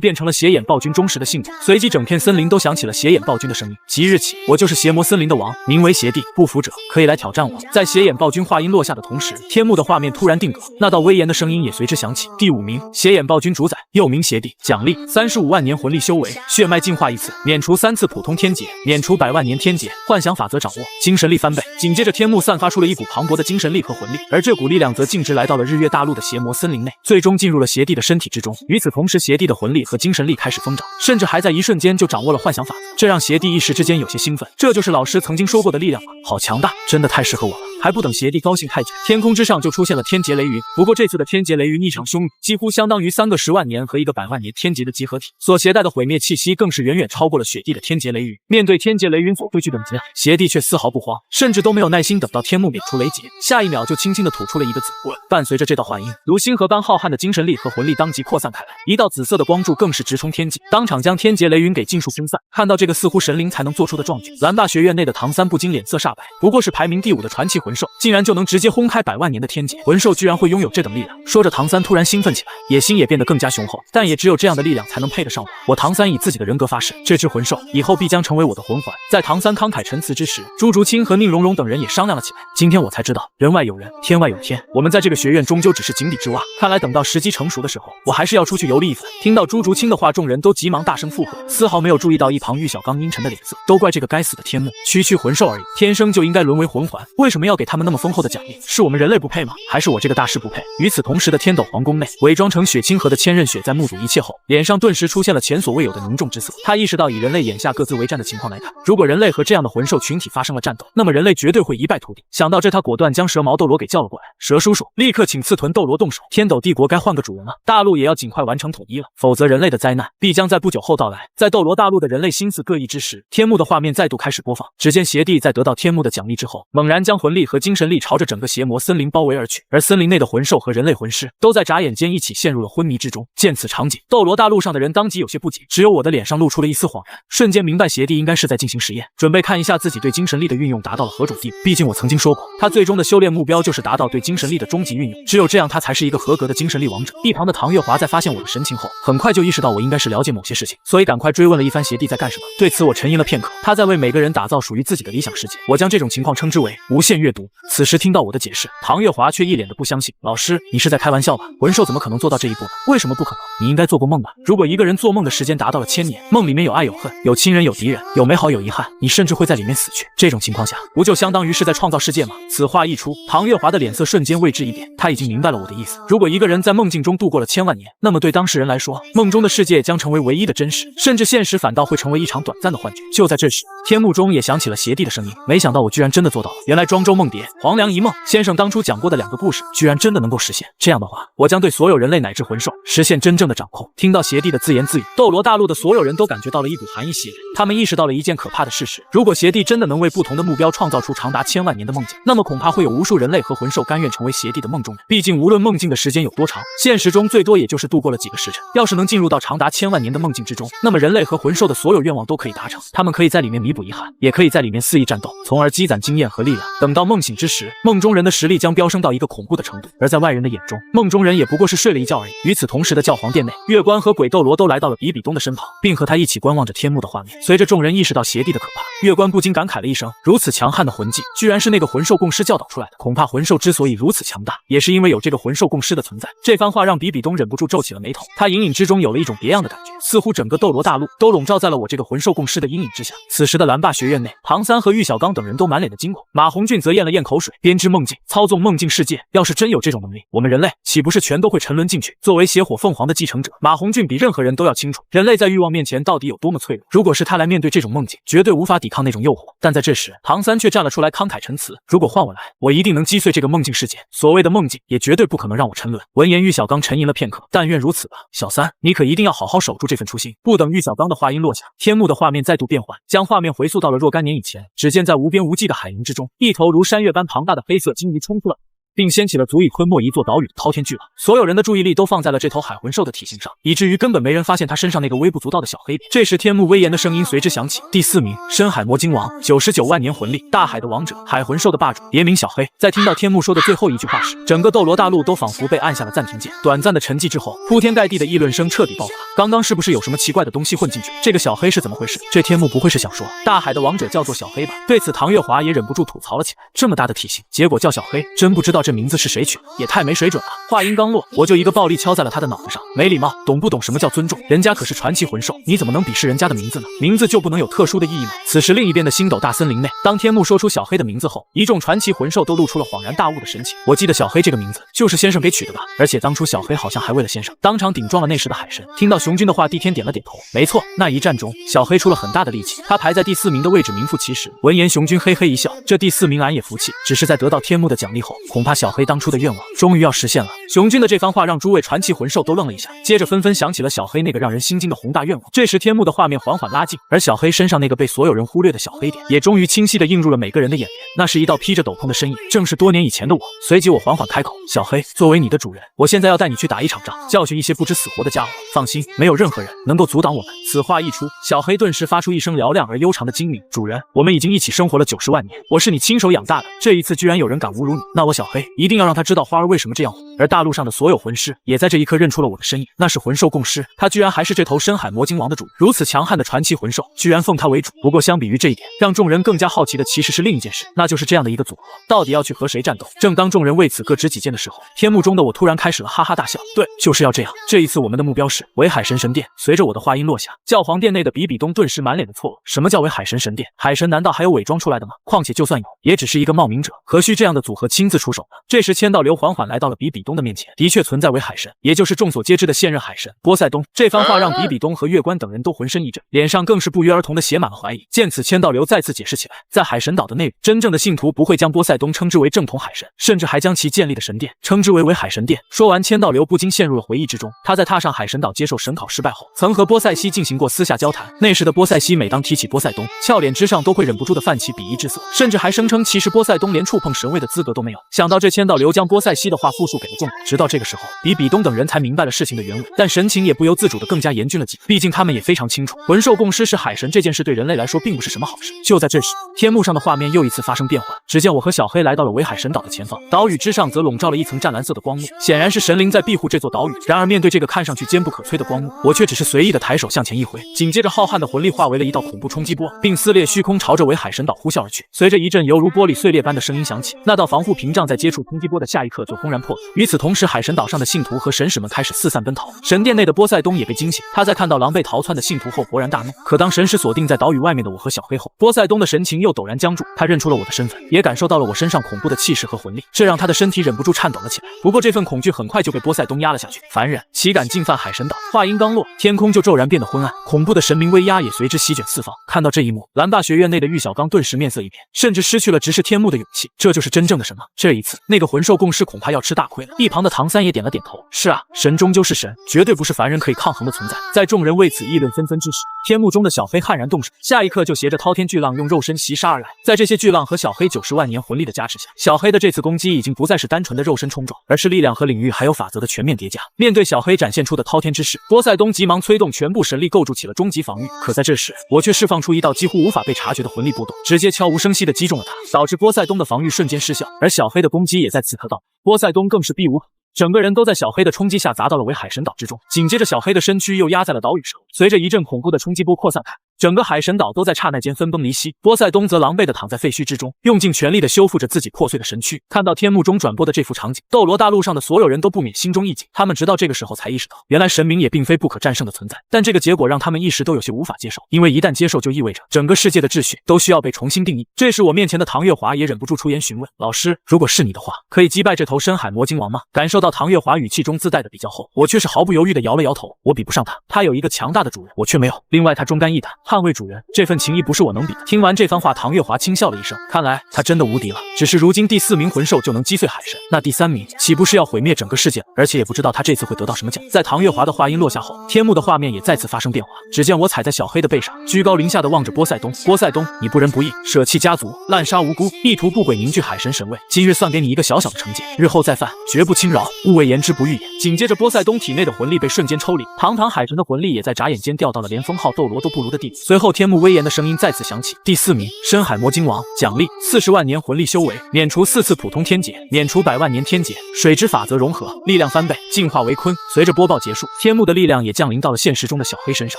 变成了邪眼暴君忠实的信徒。随即整片森林都响起了邪眼暴君的声音，即日起我就是邪魔森林的王，名为邪帝，不服者可以来挑战我。在邪眼暴君话音落下的同时，天幕的画面突然定格，那道威严的声音也随之响起。第5名，邪眼暴君主宰，又名邪帝，奖励35万年魂力修为，血脉进化1次，免除3次普通天劫，免除100万年天劫，幻想法则掌握，精神力翻倍。紧接着天幕散发出了一股磅礴的精神力和魂力，而这股力量则径直来到了日月大陆的邪魔森林内，最终进入了邪帝的身体之中。与此同时，邪帝的魂力和精神力开始疯长，甚至还在一瞬间就掌握了幻想法则，这让邪帝一时之间有些兴奋。这就是老师曾经说过的力量吗？好强大，真的太适合我了。还不等邪帝高兴太久，天空之上就出现了天劫雷云。不过这次的天劫雷云异常凶猛，几乎相当于3个10万年和1个100万年天劫的集合体，所携带的毁灭气息更是远远超过了雪帝的天劫雷云。面对天劫雷云所汇聚的能量，邪帝却丝毫不慌，甚至都没有耐心等到天幕免除雷劫，下一秒就轻轻地吐出了一个字滚。伴随着这道话音，如星河般浩瀚的精神力和魂力当即扩散开来，一道紫色的光柱更是直冲天际，当场将天劫雷云给尽数分散。看到这个似乎神灵才能做出的壮举，蓝霸学院内的唐三不禁脸色煞白。不过是排名第5的传奇魂兽，竟然就能直接轰开100万年的天劫，魂兽居然会拥有这等力量。说着，唐三突然兴奋起来，野心也变得更加雄厚。但也只有这样的力量才能配得上我。我唐三以自己的人格发誓，这只魂兽以后必将成为我的魂环。在唐三慷慨陈词之时，朱竹清和宁荣荣等人也商量了起来。今天我才知道，人外有人，天外有天。我们在这个学院终究只是井底之蛙，看来等到时机成熟的时候，我还是要出去游历一番。听到朱竹清的话，众人都急忙大声附和，丝毫没有注意到一旁玉小刚阴沉的脸色。都怪这个该死的天幕，区区魂兽而已，天生就应该沦为魂环，为什么要给他们那么丰厚的奖励？是我们人类不配吗？还是我这个大师不配？与此同时的天斗皇宫内，伪装成雪清河的千仞雪在目睹一切后，脸上顿时出现了前所未有的凝重之色。他意识到，以人类眼下各自为战的情况来看，如果人类和这样的魂兽群体发生了战斗，那么人类绝对会一败涂地。想到这，他果断将蛇矛斗罗给叫了过来。蛇叔叔，立刻请刺豚斗罗动手，天斗帝国该换个主人了，大陆也要尽快完成统一了，否则人类的灾难必将在不久后到来。在斗罗大陆的人类心思各异之时，天幕的画面再度开始播放。只见邪帝在得到天幕的奖励之后，猛然将魂力和精神力朝着整个邪魔森林包围而去，而森林内的魂兽和人类魂师都在眨眼间一起陷入了昏迷之中。见此场景，斗罗大陆上的人当即有些不解，只有我的脸上露出了一丝恍然，瞬间明白邪帝应该是在进行实验，准备看一下自己对精神力的运用达到了何种地步。毕竟我曾经说过，他最终的修炼目标就是达到对精神力的终极运用，只有这样他才是一个合格的精神力王者。一旁的唐月华在发现我的神情后，很快就意识到我应该是了解某些事情，所以赶快追问了一番邪帝在干什么。对此我沉吟了片刻，他在为每个人打造属于自己的理想世界，我将这种情况称之为无限阅读。此时听到我的解释，唐月华却一脸的不相信，老师，你是在开玩笑吧？魂兽怎么可能做到这一步呢？为什么不可能？你应该做过梦吧？如果一个人做梦的时间达到了1000年，梦里面有爱有恨，有亲人有敌人，有美好有遗憾，你甚至会在里面死去，这种情况下不就相当于是在创造世界吗？此话一出，唐月华的脸色瞬间位置一变，他已经明白了我的意思。如果一个人在梦境中度过了1000万年，那么对当事人来说，梦中的世界将成为唯一的真实，甚至现实反倒会成为一场短暂的幻觉。就在这时，天幕中也响起了邪帝的声音，没想到我居然真的做到了。原来庄周梦蝶，黄粱一梦，先生当初讲过的2个故事居然真的能够实现。这样的话，我将对所有人类乃至魂兽实现真正的掌控。听到邪帝的自言自语，斗罗大陆的所有人都感觉到了一股寒意袭来，他们意识到了一件可怕的事实，如果邪帝真的能为不同的目标创造出长达1000万年的梦境，那么恐怕会有无数人类和魂兽甘愿成为邪帝的梦中人。毕竟无论梦境的时间有多长，现实中最多也就是度过了几个时辰，要是能进入到长达1000万年的梦境之中，那么人类和魂兽的所有愿望都可以达成，他们可以在里面弥补遗憾，也可以在里面肆意战斗，从而积攒经验和力量。等到梦梦醒之时，梦中人的实力将飙升到一个恐怖的程度，而在外人的眼中，梦中人也不过是睡了一觉而已。与此同时的教皇殿内，月关和鬼斗罗都来到了比比东的身旁，并和他一起观望着天幕的画面。随着众人意识到邪帝的可怕，月关不禁感慨了一声：如此强悍的魂技，居然是那个魂兽共师教导出来的。恐怕魂兽之所以如此强大，也是因为有这个魂兽共师的存在。这番话让比比东忍不住皱起了眉头，他隐隐之中有了一种别样的感觉，似乎整个斗罗大陆都笼罩在了我这个魂兽共师的阴影之下。此时的蓝霸学院内，唐三和玉小刚等人都满脸的惊恐，马红俊则咽了咽口水，编织梦境，操纵梦境世界。要是真有这种能力，我们人类岂不是全都会沉沦进去？作为邪火凤凰的继承者，马红俊比任何人都要清楚，人类在欲望面前到底有多么脆弱。如果是他来面对这种梦境，绝对无法抵抗那种诱惑。但在这时，唐三却站了出来，慷慨陈词：如果换我来，我一定能击碎这个梦境世界。所谓的梦境，也绝对不可能让我沉沦。闻言，玉小刚沉吟了片刻，但愿如此吧。小三，你可一定要好好守住这份初心。不等玉小刚的话音落下，天幕的画面再度变换，将画面回溯到了若干年以前。只见在无边无际的海洋之中，一头如山岳般庞大的黑色鲸鱼冲出了，并掀起了足以吞没一座岛屿的滔天巨浪。所有人的注意力都放在了这头海魂兽的体型上，以至于根本没人发现它身上那个微不足道的小黑点。这时天幕威严的声音随之响起：第4名，深海魔鲸王，99万年魂力，大海的王者，海魂兽的霸主，别名小黑。在听到天幕说的最后一句话时，整个斗罗大陆都仿佛被按下了暂停键。短暂的沉寂之后，铺天盖地的议论声彻底爆发。刚刚是不是有什么奇怪的东西混进去？这个小黑是怎么回事？这天幕不会是想说大海的王者叫做小黑吧？对此唐月华也忍不住吐槽了起来，这么大的体型，结果叫小黑，真不知道这名字是谁取的，也太没水准了。话音刚落，我就一个暴力敲在了他的脑袋上，没礼貌，懂不懂什么叫尊重？人家可是传奇魂兽，你怎么能鄙视人家的名字呢？名字就不能有特殊的意义吗？此时另一边的星斗大森林内，当天幕说出小黑的名字后，一众传奇魂兽都露出了恍然大悟的神情。我记得小黑这个名字就是先生给取的吧？而且当初小黑好像还为了先生当场顶撞了那时的海神。听到熊军的话，帝天点了点头，没错，那一战中小黑出了很大的力气，他排在第4名的位置名副其实。闻言，熊军嘿嘿一笑，这第4名俺也服气，只是在得到天幕的奖励后，恐怕小黑当初的愿望终于要实现了。熊军的这番话让诸位传奇魂兽都愣了一下，接着纷纷想起了小黑那个让人心惊的宏大愿望。这时天幕的画面缓缓拉近，而小黑身上那个被所有人忽略的小黑点也终于清晰地映入了每个人的眼帘。那是一道披着斗篷的身影，正是多年以前的我。随即我缓缓开口：小黑，作为你的主人，我现在要带你去打一场仗，教训一些不知死活的家伙。放心，没有任何人能够阻挡我们。此话一出，小黑顿时发出一声嘹亮而悠长的精鸣：主人，我们已经一起生活了90万年，我是你亲手养大的，这一次居然有人敢侮辱你，那我小黑一定要让他知道花儿为什么这样红。而大陆上的所有魂师也在这一刻认出了我的身影，那是魂兽共师，他居然还是这头深海魔鲸王的主人。如此强悍的传奇魂兽，居然奉他为主。不过相比于这一点，让众人更加好奇的其实是另一件事，那就是这样的一个组合到底要去和谁战斗。正当众人为此各执己见的时候，天幕中的我突然开始了哈哈大笑。对，就是要这样。这一次我们的目标是伪海神神殿。随着我的话音落下，教皇殿内的比比东顿时满脸的错愕。什么叫伪海神神殿？海神难道还有伪装出来的吗？况且就算有，也只是一个冒名者，何须这样的组合亲自出手呢？这时千道流缓缓来到了比比东的面前，的确存在伪海神，也就是众所皆知的现任海神波塞冬。这番话让比比东和月关等人都浑身一震，脸上更是不约而同的写满了怀疑。见此，千道流再次解释起来，在海神岛的内部，真正的信徒不会将波塞冬称之为正统海神，甚至还将其建立的神殿称之为伪海神殿。说完，千道流不禁陷入了回忆之中。他在踏上海神岛接受神考失败后，曾和波塞西进行过私下交谈。那时的波塞西每当提起波塞冬，俏脸之上都会忍不住的泛起鄙夷之色，甚至还声称其实波塞冬连触碰神位的资格都没有。想到这，千道流将波塞西的话复述给了众人。直到这个时候，比比东等人才明白了事情的原委，但神情也不由自主的更加严峻了几分。毕竟他们也非常清楚，魂兽共师是海神这件事对人类来说并不是什么好事。就在这时，天幕上的画面又一次发生变化。只见我和小黑来到了伪海神岛的前方，岛屿之上则笼罩了一层湛蓝色的光幕，显然是神灵在庇护这座岛屿。然而面对这个看上去坚不可摧的光幕，我却只是随意的抬手向前一挥，紧接着浩瀚的魂力化为了一道恐怖冲击波，并撕裂虚空，朝着伪海神岛呼啸而去。随着一阵犹如玻璃碎裂般的声音响起，那道防护屏障在接触冲击波的下一刻就轰然破了。与此同时，海神岛上的信徒和神使们开始四散奔逃。神殿内的波塞冬也被惊醒，他在看到狼狈逃窜的信徒后勃然大怒。可当神使锁定在岛屿外面的我和小黑后，波塞冬的神情又陡然僵住。他认出了我的身份，也感受到了我身上恐怖的气势和魂力，这让他的身体忍不住颤抖了起来。不过这份恐惧很快就被波塞冬压了下去。凡人岂敢进犯海神岛？话音刚落，天空就骤然变得昏暗，恐怖的神明威压也随之席卷四方。看到这一幕，蓝霸学院内的玉小刚顿时面色一变，甚至失去了直视天幕的勇气。这就是真正的神吗？这一次那个魂兽共师恐怕要吃大亏了。一旁的唐三也点了点头，是啊，神终究是神，绝对不是凡人可以抗衡的存在。在众人为此议论纷纷之时，天幕中的小黑悍然动手，下一刻就携着滔天巨浪用肉身袭杀而来。在这些巨浪和小黑90万年魂力的加持下，小黑的这次攻击已经不再是单纯的肉身冲撞，而是力量和领域还有法则的全面叠加。面对小黑展现出的滔天之势，波塞冬急忙催动全部神力构筑起了终极防御。可在这时，我却释放出一道几乎无法被察觉的魂力波动，直接悄无声息地击中了他，导致波塞冬的防御瞬间失效，而小黑的攻击也在此刻到，波塞冬更是避无可。整个人都在小黑的冲击下砸到了为海神岛之中，紧接着小黑的身躯又压在了岛屿上，随着一阵恐怖的冲击波扩散开，整个海神岛都在刹那间分崩离析。波塞冬则狼狈地躺在废墟之中，用尽全力地修复着自己破碎的神躯。看到天幕中转播的这幅场景，斗罗大陆上的所有人都不免心中一紧，他们直到这个时候才意识到，原来神明也并非不可战胜的存在。但这个结果让他们一时都有些无法接受，因为一旦接受就意味着整个世界的秩序都需要被重新定义。这时我面前的唐月华也忍不住出言询问，老师，如果是你的话，可以击败这头深海魔鲸王吗？感受到唐月华语气中自带的比较后，我却是毫不犹豫地摇了摇头，我比不上他，他有一个强大的主人，我却没有。另外他忠肝义胆，捍卫主人，这份情谊不是我能比的。听完这番话，唐月华轻笑了一声，看来他真的无敌了。只是如今第4名魂兽就能击碎海神，那第3名岂不是要毁灭整个世界？而且也不知道他这次会得到什么奖。在唐月华的话音落下后，天幕的画面也再次发生变化。只见我踩在小黑的背上，居高临下的望着波塞冬。波塞冬，你不仁不义，舍弃家族，滥杀无辜，意图不轨凝聚海神神位。今日算给你一个小小的惩戒，日后再犯，绝不轻饶，勿谓言之不预也。紧接着，波塞冬体内的魂力被瞬间抽离，堂堂海神的魂力也在眨眼间掉到了连封号斗罗都不如的地步。随后，天幕威严的声音再次响起：第4名，深海魔鲸王，奖励40万年魂力修为，免除4次普通天劫，免除100万年天劫，水之法则融合，力量翻倍，进化为鲲。随着播报结束，天幕的力量也降临到了现实中的小黑身上，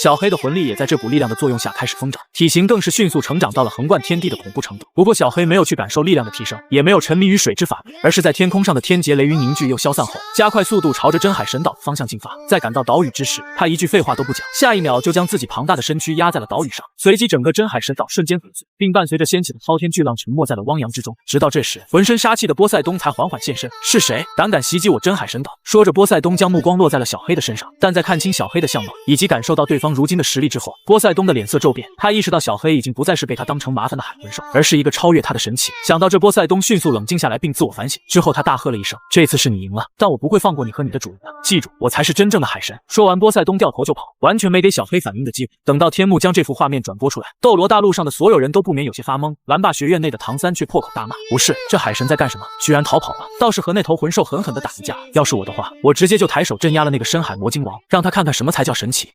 小黑的魂力也在这股力量的作用下开始疯长，体型更是迅速成长到了横贯天地的恐怖程度。不过小黑没有去感受力量的提升，也没有沉迷于水之法则，而是在天空上的天劫雷云凝聚又消散后，加快速度朝着真海神岛的方向进发。在赶到岛屿之时，他一句废话都不讲，下一秒就将自己庞大的身躯压在了岛屿上，随即整个真海神岛瞬间粉碎，并伴随着掀起的滔天巨浪沉没在了汪洋之中。直到这时，浑身杀气的波塞冬才缓缓现身。是谁胆敢袭击我真海神岛？说着，波塞冬将目光落在了小黑的身上，但在看清小黑的相貌以及感受到对方如今的实力之后，波塞冬的脸色骤变，他意识到小黑已经不再是被他当成麻烦的海魂兽，而是一个超越他的神器。想到这，波塞冬迅速冷静下来并自我反省，之后他大喝了一声，这次是你赢了，但我不会放过你和你的主人的，记住，我才是真正的海神。说完，波塞冬掉头就跑，完全没给小黑反应的机会。等到天幕将这幅画面转播出来，斗罗大陆上的所有人都不免有些发懵，蓝霸学院内的唐三却破口大骂，不是，这海神在干什么？居然逃跑了，倒是和那头魂兽狠狠地打一架。要是我的话，我直接就抬手镇压了那个深海魔鲸王，让他看看什么才叫神奇。